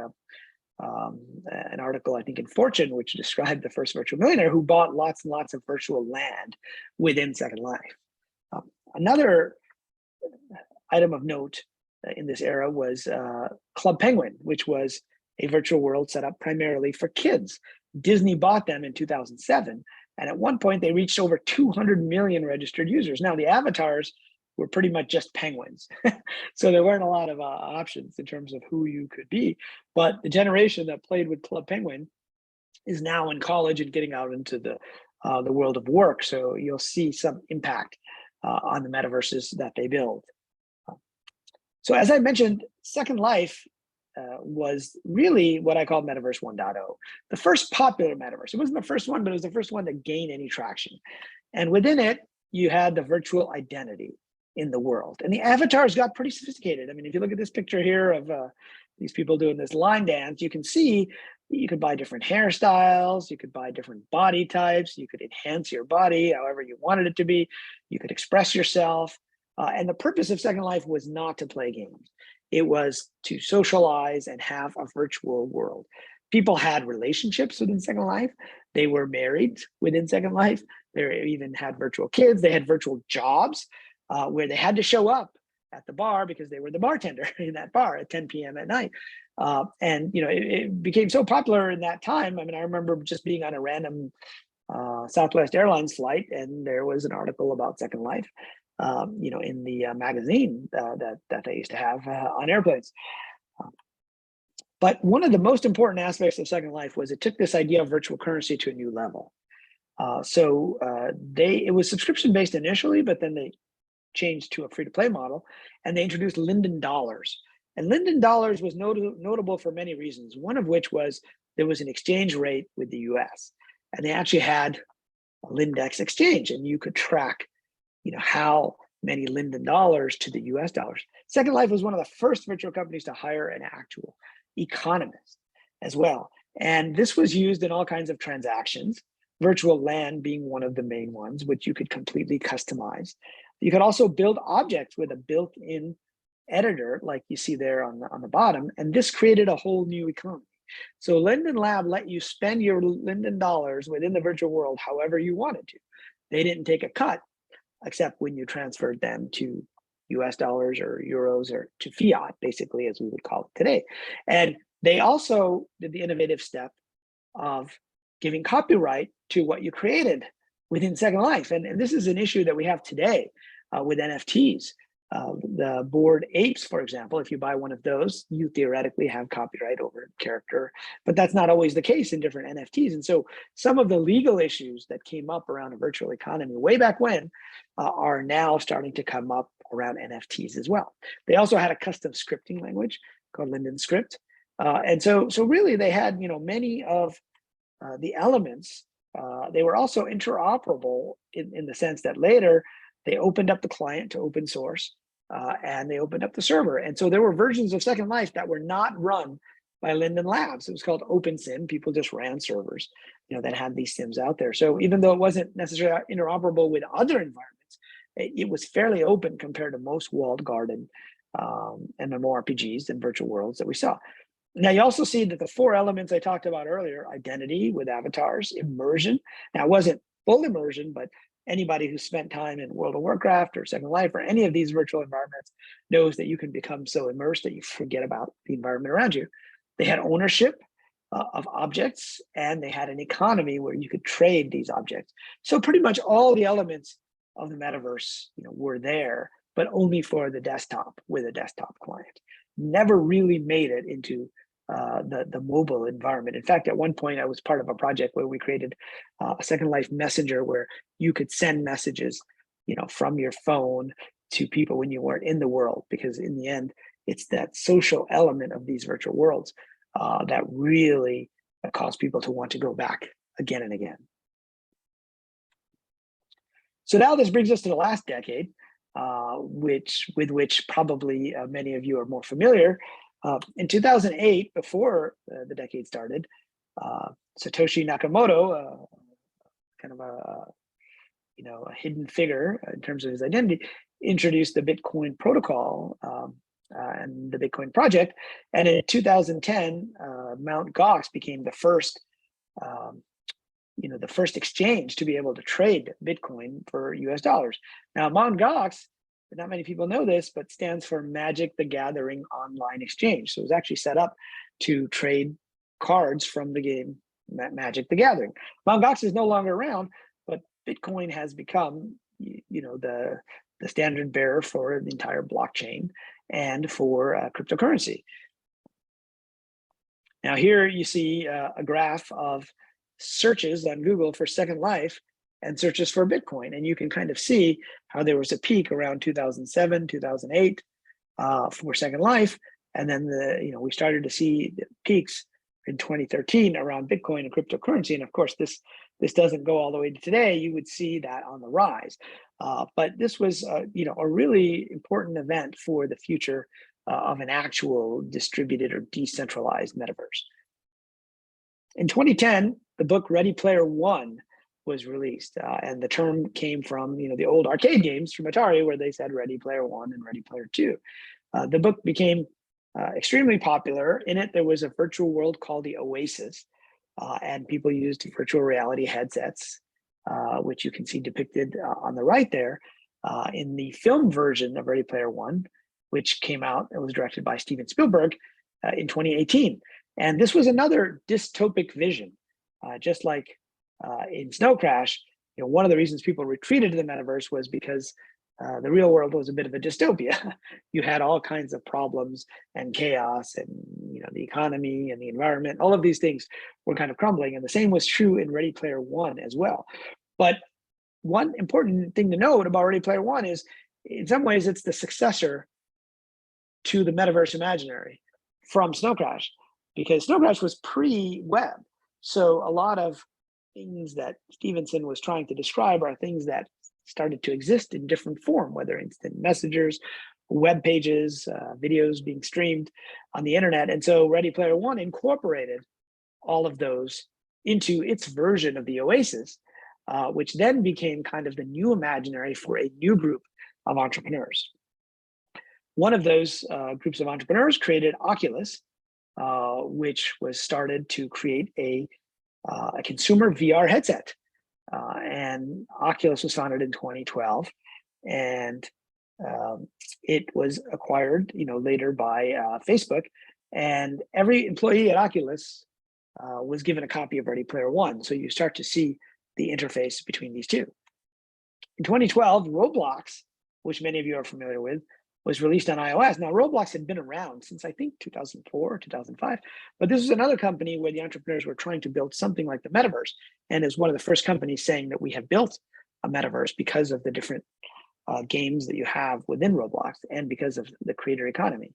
S1: an article, I think, in Fortune, which described the first virtual millionaire who bought lots and lots of virtual land within Second Life. Another item of note in this era was Club Penguin, which was a virtual world set up primarily for kids. Disney bought them in 2007. And at one point, they reached over 200 million registered users. Now, the avatars were pretty much just penguins. So there weren't a lot of options in terms of who you could be. But the generation that played with Club Penguin is now in college and getting out into the world of work. So you'll see some impact on the metaverses that they build. So as I mentioned, Second Life was really what I call Metaverse 1.0, the first popular metaverse. It wasn't the first one, but it was the first one to gain any traction. And within it, you had the virtual identity in the world. And the avatars got pretty sophisticated. I mean, if you look at this picture here of these people doing this line dance, you can see you could buy different hairstyles, you could buy different body types, you could enhance your body however you wanted it to be, you could express yourself. And the purpose of Second Life was not to play games. It was to socialize and have a virtual world. People had relationships within Second Life. They were married within Second Life. They even had virtual kids. They had virtual jobs where they had to show up at the bar because they were the bartender in that bar at 10 p.m. at night. And it became so popular in that time. I mean, I remember just being on a random Southwest Airlines flight, and there was an article about Second Life. In the magazine that they used to have on airplanes. But one of the most important aspects of Second Life was it took this idea of virtual currency to a new level. It was subscription based initially, but then they changed to a free-to-play model, and they introduced Linden Dollars. And Linden Dollars was notable for many reasons, one of which was there was an exchange rate with the US, and they actually had a Lindex exchange, and you could track how many Linden dollars to the US dollars. Second Life was one of the first virtual companies to hire an actual economist as well. And this was used in all kinds of transactions, virtual land being one of the main ones, which you could completely customize. You could also build objects with a built-in editor, like you see there on the bottom, and this created a whole new economy. So Linden Lab let you spend your Linden dollars within the virtual world however you wanted to. They didn't take a cut, except when you transferred them to US dollars or euros or to fiat, basically, as we would call it today. And they also did the innovative step of giving copyright to what you created within Second Life. And this is an issue that we have today with NFTs. The Bored Apes, for example, if you buy one of those, you theoretically have copyright over a character, but that's not always the case in different NFTs. And so some of the legal issues that came up around a virtual economy way back when are now starting to come up around NFTs as well. They also had a custom scripting language called Linden Script. And so really they had many of the elements. They were also interoperable in the sense that later they opened up the client to open source and they opened up the server. And so there were versions of Second Life that were not run by Linden Labs. It was called OpenSim. People just ran servers, that had these sims out there. So even though it wasn't necessarily interoperable with other environments, it was fairly open compared to most walled garden MMORPGs and virtual worlds that we saw. Now you also see that the four elements I talked about earlier, identity with avatars, immersion. Now it wasn't full immersion, but anybody who spent time in World of Warcraft or Second Life or any of these virtual environments knows that you can become so immersed that you forget about the environment around you. They had ownership of objects, and they had an economy where you could trade these objects. So pretty much all the elements of the metaverse, were there, but only for the desktop with a desktop client. Never really made it into the mobile environment. In fact, at one point I was part of a project where we created a Second Life messenger where you could send messages, from your phone to people when you weren't in the world, because in the end, it's that social element of these virtual worlds that really cause people to want to go back again and again. So now this brings us to the last decade, with which probably many of you are more familiar. In 2008, before the decade started, Satoshi Nakamoto, kind of a hidden figure in terms of his identity, introduced the Bitcoin protocol and the Bitcoin project. And in 2010, Mt. Gox became the first, the first exchange to be able to trade Bitcoin for US dollars. Now, Mt. Gox, not many people know this, but stands for Magic the Gathering Online Exchange. So it was actually set up to trade cards from the game Magic the Gathering. Mt. Gox is no longer around, but Bitcoin has become, the standard bearer for the entire blockchain and for cryptocurrency. Now here you see a graph of searches on Google for Second Life and searches for Bitcoin. And you can kind of see how there was a peak around 2007, 2008 for Second Life. And then we started to see the peaks in 2013 around Bitcoin and cryptocurrency. And of course, this doesn't go all the way to today. You would see that on the rise. But this was a really important event for the future of an actual distributed or decentralized metaverse. In 2010, the book Ready Player One was released, and the term came from the old arcade games from Atari, where they said Ready Player One and Ready Player Two. The book became extremely popular. In it, there was a virtual world called the Oasis, and people used virtual reality headsets, which you can see depicted on the right there. In the film version of Ready Player One, which came out, it was directed by Steven Spielberg in 2018. And this was another dystopic vision, just like in Snow Crash. One of the reasons people retreated to the metaverse was because the real world was a bit of a dystopia. You had all kinds of problems and chaos, and the economy and the environment. All of these things were kind of crumbling, and the same was true in Ready Player One as well. But one important thing to note about Ready Player One is, in some ways, it's the successor to the metaverse imaginary from Snow Crash, because Snow Crash was pre-web. So a lot of things that Stevenson was trying to describe are things that started to exist in different form, whether instant messengers, web pages, videos being streamed on the internet. And so Ready Player One incorporated all of those into its version of the Oasis, which then became kind of the new imaginary for a new group of entrepreneurs. One of those groups of entrepreneurs created Oculus, which was started to create a consumer VR headset. And Oculus was founded in 2012, and it was acquired, later by Facebook. And every employee at Oculus was given a copy of Ready Player One. So you start to see the interface between these two. In 2012, Roblox, which many of you are familiar with, was released on iOS. Now, Roblox had been around since, I think, 2004, 2005, but this was another company where the entrepreneurs were trying to build something like the metaverse, and is one of the first companies saying that we have built a metaverse because of the different games that you have within Roblox and because of the creator economy.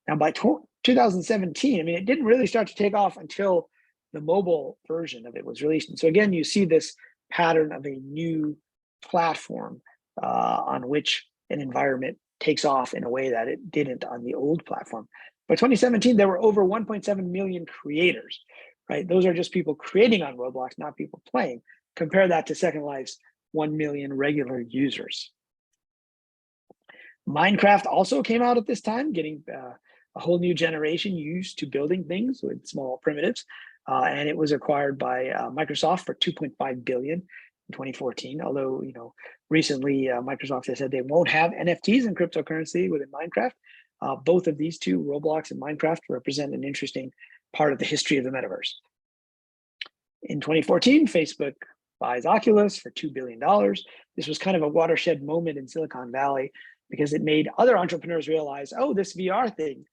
S1: Now, by 2017, it didn't really start to take off until the mobile version of it was released. And so again, you see this pattern of a new platform on which an environment takes off in a way that it didn't on the old platform. By 2017, there were over 1.7 million creators, right? Those are just people creating on Roblox, not people playing. Compare that to Second Life's 1 million regular users. Minecraft also came out at this time, getting a whole new generation used to building things with small primitives. And it was acquired by Microsoft for $2.5 billion in 2014. Although, recently Microsoft has said they won't have NFTs and cryptocurrency within Minecraft. Both of these two, Roblox and Minecraft, represent an interesting part of the history of the metaverse. In 2014, Facebook buys Oculus for $2 billion. This was kind of a watershed moment in Silicon Valley because it made other entrepreneurs realize, oh, this VR thing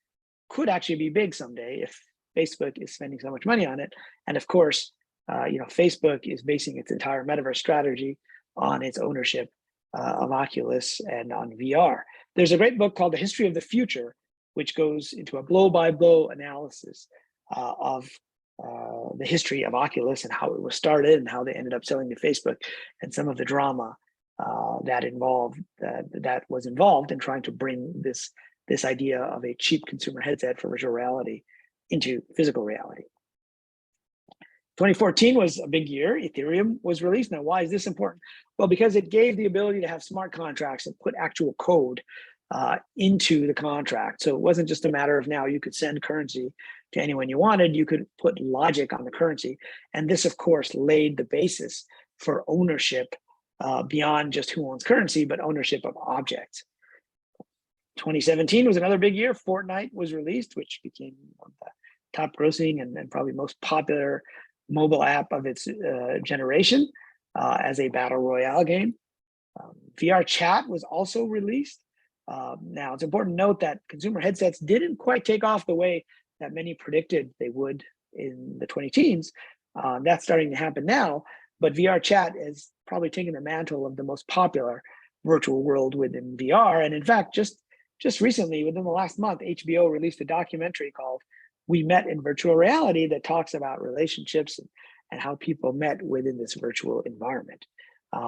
S1: could actually be big someday if Facebook is spending so much money on it. And of course, Facebook is basing its entire metaverse strategy on its ownership of Oculus and on VR. There's a great book called The History of the Future, which goes into a blow-by-blow analysis of the history of Oculus and how it was started and how they ended up selling to Facebook, and some of the drama that was involved in trying to bring this idea of a cheap consumer headset for virtual reality into physical reality. 2014 was a big year. Ethereum was released. Now, why is this important? Well, because it gave the ability to have smart contracts and put actual code into the contract. So it wasn't just a matter of now you could send currency to anyone you wanted. You could put logic on the currency. And this, of course, laid the basis for ownership beyond just who owns currency, but ownership of objects. 2017 was another big year. Fortnite was released, which became one of the top grossing and probably most popular mobile app of its generation as a battle royale game. VR chat was also released. Now, it's important to note that consumer headsets didn't quite take off the way that many predicted they would in the 2010s. That's starting to happen now, but VR chat is probably taking the mantle of the most popular virtual world within VR. And in fact, just recently, within the last month, HBO released a documentary called We Met in Virtual Reality that talks about relationships and how people met within this virtual environment,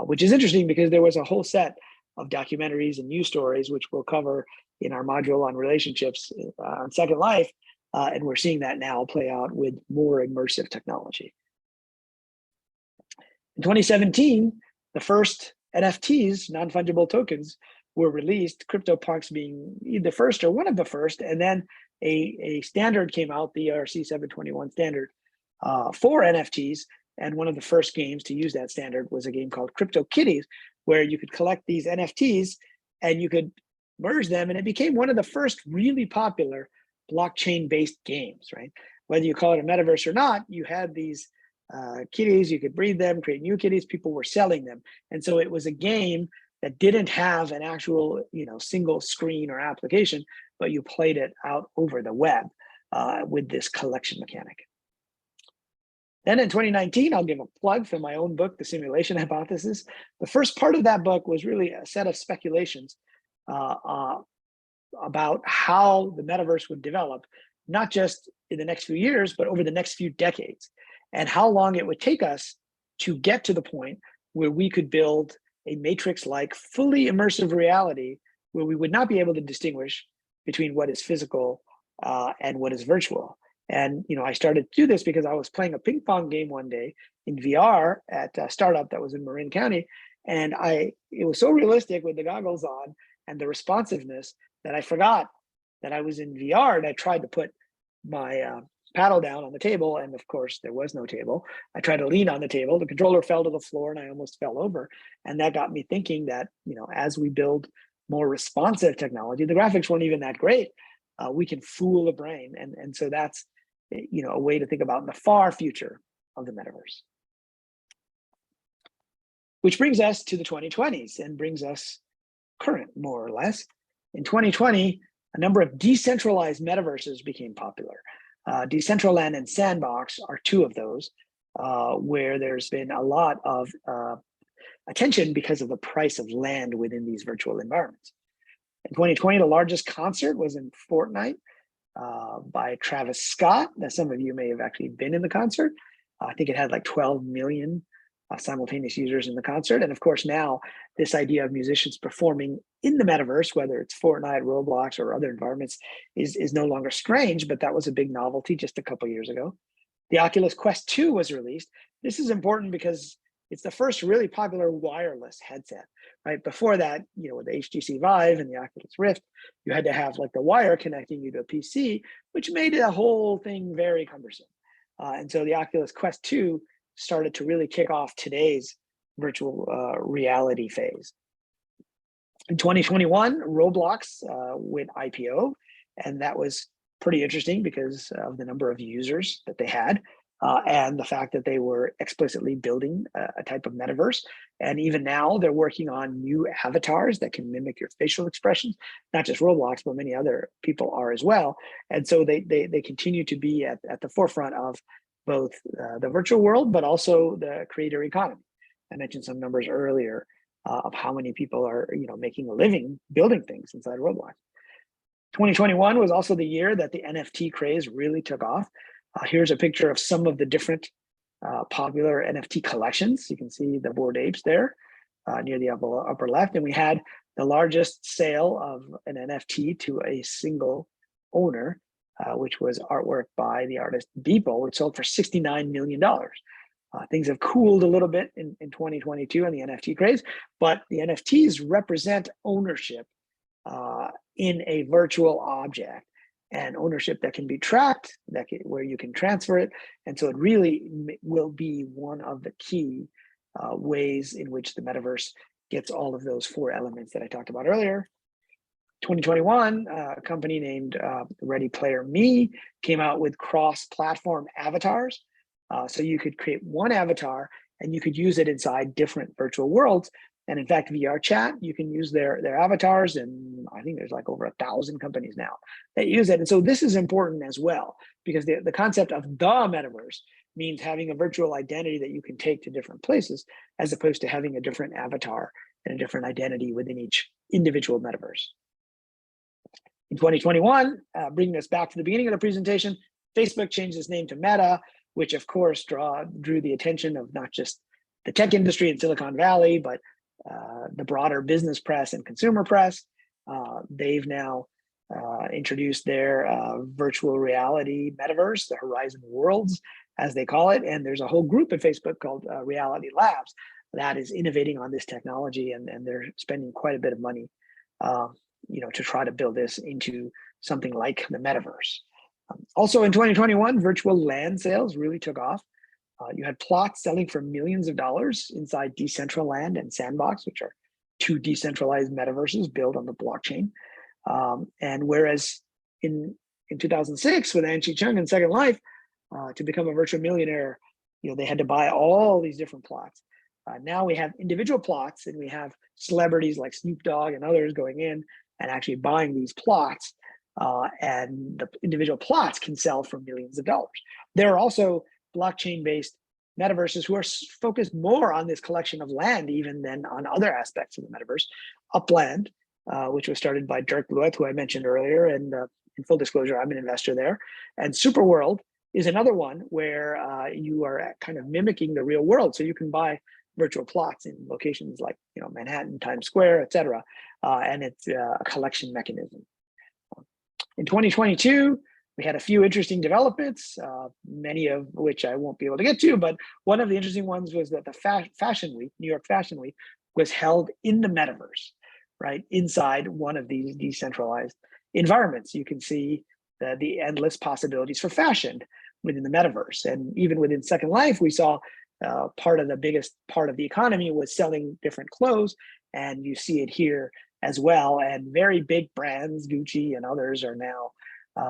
S1: which is interesting because there was a whole set of documentaries and news stories, which we'll cover in our module on relationships on Second Life. And we're seeing that now play out with more immersive technology. In 2017, the first NFTs, non-fungible tokens, were released, CryptoPunks being the first or one of the first, and then a standard came out, the ERC 721 standard for NFTs, and one of the first games to use that standard was a game called CryptoKitties, where you could collect these NFTs and you could merge them, and it became one of the first really popular blockchain-based games, right? Whether you call it a metaverse or not, you had these kitties, you could breed them, create new kitties, people were selling them. And so it was a game that didn't have an actual, single screen or application, but you played it out over the web with this collection mechanic. Then in 2019, I'll give a plug for my own book, The Simulation Hypothesis. The first part of that book was really a set of speculations about how the metaverse would develop, not just in the next few years, but over the next few decades, and how long it would take us to get to the point where we could build a matrix-like fully immersive reality where we would not be able to distinguish between what is physical and what is virtual. And I started to do this because I was playing a ping pong game one day in VR at a startup that was in Marin County, and it was so realistic with the goggles on and the responsiveness that I forgot that I was in VR, and I tried to put my paddle down on the table, and of course there was no table. I tried to lean on the table, the controller fell to the floor, and I almost fell over. And that got me thinking that as we build more responsive technology, the graphics weren't even that great. We can fool the brain, and so that's a way to think about the far future of the metaverse. Which brings us to the 2020s and brings us current, more or less. In 2020, a number of decentralized metaverses became popular. Decentraland and Sandbox are two of those, where there's been a lot of attention because of the price of land within these virtual environments. In 2020, the largest concert was in Fortnite by Travis Scott. Now, some of you may have actually been in the concert. I think it had like 12 million simultaneous users in the concert. And of course, now this idea of musicians performing in the metaverse, whether it's Fortnite, Roblox, or other environments, is no longer strange, but that was a big novelty just a couple years ago. The Oculus Quest 2 was released. This is important because it's the first really popular wireless headset, right? Before that, with the HTC Vive and the Oculus Rift, you had to have like the wire connecting you to a PC, which made the whole thing very cumbersome. And so the Oculus Quest 2 started to really kick off today's virtual reality phase. In 2021, Roblox went IPO, and that was pretty interesting because of the number of users that they had and the fact that they were explicitly building a type of metaverse. And even now, they're working on new avatars that can mimic your facial expressions, not just Roblox, but many other people are as well. And so they continue to be at the forefront of both the virtual world, but also the creator economy. I mentioned some numbers earlier of how many people are making a living building things inside Roblox. 2021 was also the year that the NFT craze really took off. Here's a picture of some of the different popular NFT collections. You can see the Bored Apes there near the upper left. And we had the largest sale of an NFT to a single owner, which was artwork by the artist Beeple, which sold for $69 million. Things have cooled a little bit in 2022 on the NFT craze, but the NFTs represent ownership in a virtual object, and ownership that can be tracked, where you can transfer it. And so it really will be one of the key ways in which the metaverse gets all of those four elements that I talked about earlier. 2021, a company named Ready Player Me came out with cross-platform avatars. So you could create one avatar and you could use it inside different virtual worlds. And in fact, VR Chat, you can use their avatars, and I think there's like over 1,000 companies now that use it. And so this is important as well, because the concept of the metaverse means having a virtual identity that you can take to different places, as opposed to having a different avatar and a different identity within each individual metaverse. In 2021, bringing us back to the beginning of the presentation, Facebook changed its name to Meta, which of course drew the attention of not just the tech industry in Silicon Valley, but the broader business press and consumer press. They've now introduced their virtual reality metaverse, the Horizon Worlds, as they call it. And there's a whole group at Facebook called Reality Labs that is innovating on this technology, and they're spending quite a bit of money to try to build this into something like the metaverse. Also in 2021, virtual land sales really took off. You had plots selling for millions of dollars inside Decentraland and Sandbox, which are two decentralized metaverses built on the blockchain. And whereas in 2006 with Anchi Chung and Second Life, to become a virtual millionaire, they had to buy all these different plots. Now we have individual plots, and we have celebrities like Snoop Dogg and others going in and actually buying these plots, and the individual plots can sell for millions of dollars. There are also blockchain-based metaverses who are focused more on this collection of land even than on other aspects of the metaverse. Upland, which was started by Dirk Luet, who I mentioned earlier, and in full disclosure, I'm an investor there. And Superworld is another one where you are kind of mimicking the real world. So you can buy virtual plots in locations like Manhattan, Times Square, et cetera. And it's a collection mechanism. In 2022, we had a few interesting developments, many of which I won't be able to get to, but one of the interesting ones was that the Fashion Week, New York Fashion Week, was held in the metaverse, right? Inside one of these decentralized environments. You can see the endless possibilities for fashion within the metaverse. And even within Second Life, we saw part of the biggest part of the economy was selling different clothes, and you see it here as well. And very big brands, Gucci and others, are now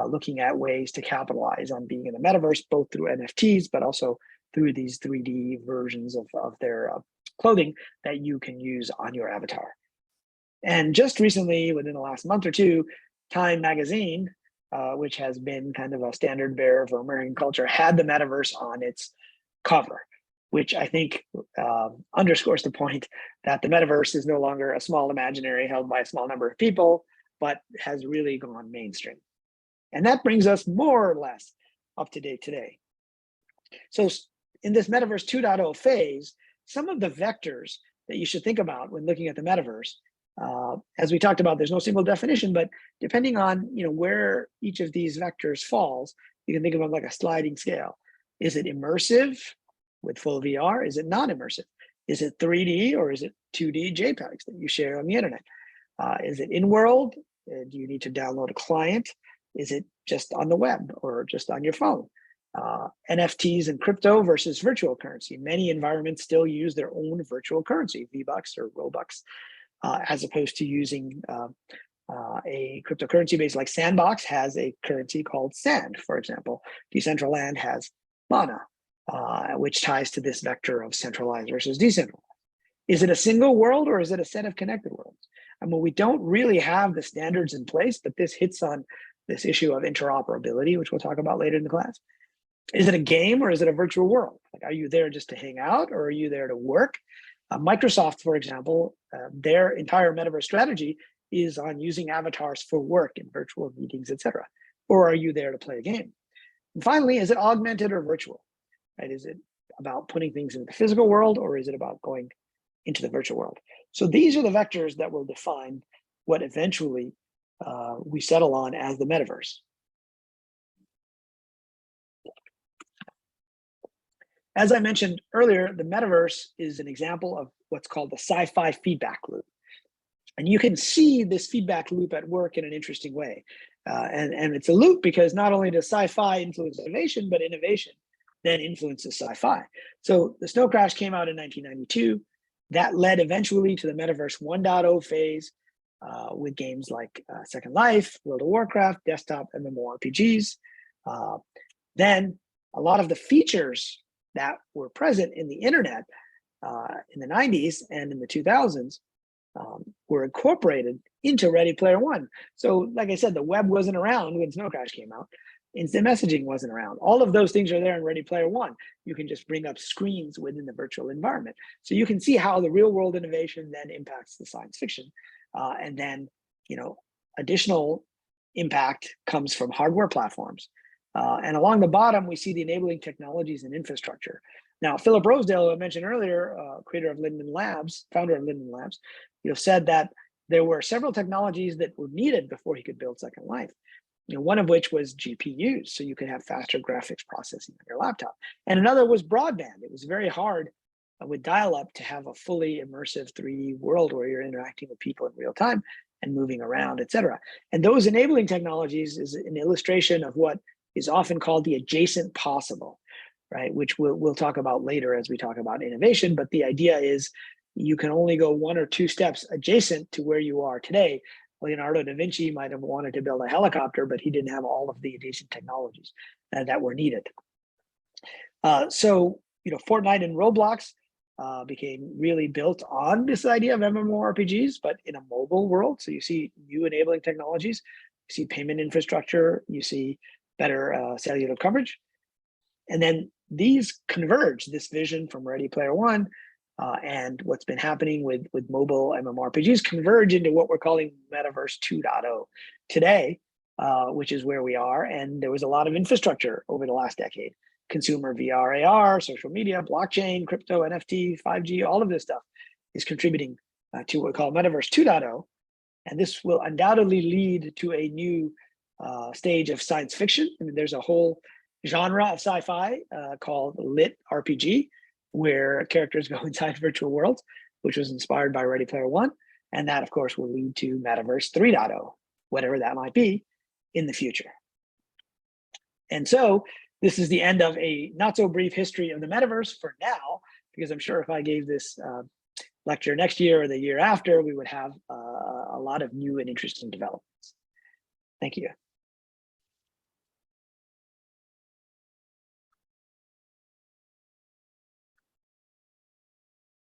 S1: looking at ways to capitalize on being in the metaverse, both through NFTs, but also through these 3D versions of their clothing that you can use on your avatar. And just recently, within the last month or two, Time Magazine, which has been kind of a standard bearer for American culture, had the metaverse on its cover, which I think underscores the point that the metaverse is no longer a small imaginary held by a small number of people, but has really gone mainstream. And that brings us more or less up to date today. So in this Metaverse 2.0 phase, some of the vectors that you should think about when looking at the metaverse, as we talked about, there's no single definition, but depending on where each of these vectors falls, you can think of them like a sliding scale. Is it immersive with full VR? Is it non-immersive? Is it 3D or is it 2D JPEGs that you share on the internet? Is it in-world? Do you need to download a client? Is it just on the web or just on your phone? NFTs and crypto versus virtual currency. Many environments still use their own virtual currency, V-Bucks or Robux, as opposed to using a cryptocurrency base like Sandbox has a currency called Sand, for example. Decentraland has Mana, which ties to this vector of centralized versus decentralized. Is it a single world or is it a set of connected worlds? I mean, we don't really have the standards in place, but this hits on this issue of interoperability, which we'll talk about later in the class. Is it a game or is it a virtual world? Like, are you there just to hang out or are you there to work? Microsoft, for example, their entire metaverse strategy is on using avatars for work in virtual meetings, et cetera. Or are you there to play a game? And finally, is it augmented or virtual? Right? Is it about putting things in the physical world or is it about going into the virtual world? So these are the vectors that will define what eventually we settle on as the metaverse. As I mentioned earlier, the metaverse is an example of what's called the Sci-Fi feedback loop. And you can see this feedback loop at work in an interesting way. And it's a loop because not only does sci-fi influence innovation, but innovation then influences sci-fi. So the Snow Crash came out in 1992. That led eventually to the Metaverse 1.0 phase with games like Second Life, World of Warcraft, desktop MMORPGs. Then a lot of the features that were present in the internet in the 90s and in the 2000s were incorporated into Ready Player One. So like I said, the web wasn't around when Snow Crash came out. Instant messaging wasn't around. All of those things are there in Ready Player One. You can just bring up screens within the virtual environment. So you can see how the real world innovation then impacts the science fiction. And then, additional impact comes from hardware platforms. And along the bottom, we see the enabling technologies and infrastructure. Now, Philip Rosedale, who I mentioned earlier, creator of Linden Labs, founder of Linden Labs, said that there were several technologies that were needed before he could build Second Life. One of which was GPUs, so you could have faster graphics processing on your laptop. And another was broadband. It was very hard with dial-up to have a fully immersive 3D world where you're interacting with people in real time and moving around, et cetera. And those enabling technologies is an illustration of what is often called the adjacent possible, right? Which we'll talk about later as we talk about innovation. But the idea is you can only go one or two steps adjacent to where you are today. Leonardo da Vinci might have wanted to build a helicopter, but he didn't have all of the adjacent technologies that were needed. So, Fortnite and Roblox became really built on this idea of MMORPGs, but in a mobile world. So you see new enabling technologies, you see payment infrastructure, you see better cellular coverage. And then these converge, this vision from Ready Player One and what's been happening with mobile MMORPGs converge into what we're calling Metaverse 2.0 today, which is where we are. And there was a lot of infrastructure over the last decade. Consumer VR, AR, social media, blockchain, crypto, NFT, 5G, all of this stuff is contributing to what we call Metaverse 2.0. And this will undoubtedly lead to a new stage of science fiction. I mean, there's a whole genre of sci-fi called lit RPG, where characters go inside virtual worlds, which was inspired by Ready Player One. And that, of course, will lead to Metaverse 3.0, whatever that might be in the future. And so this is the end of a not so brief history of the metaverse for now, because I'm sure if I gave this lecture next year or the year after, we would have a lot of new and interesting developments. Thank you.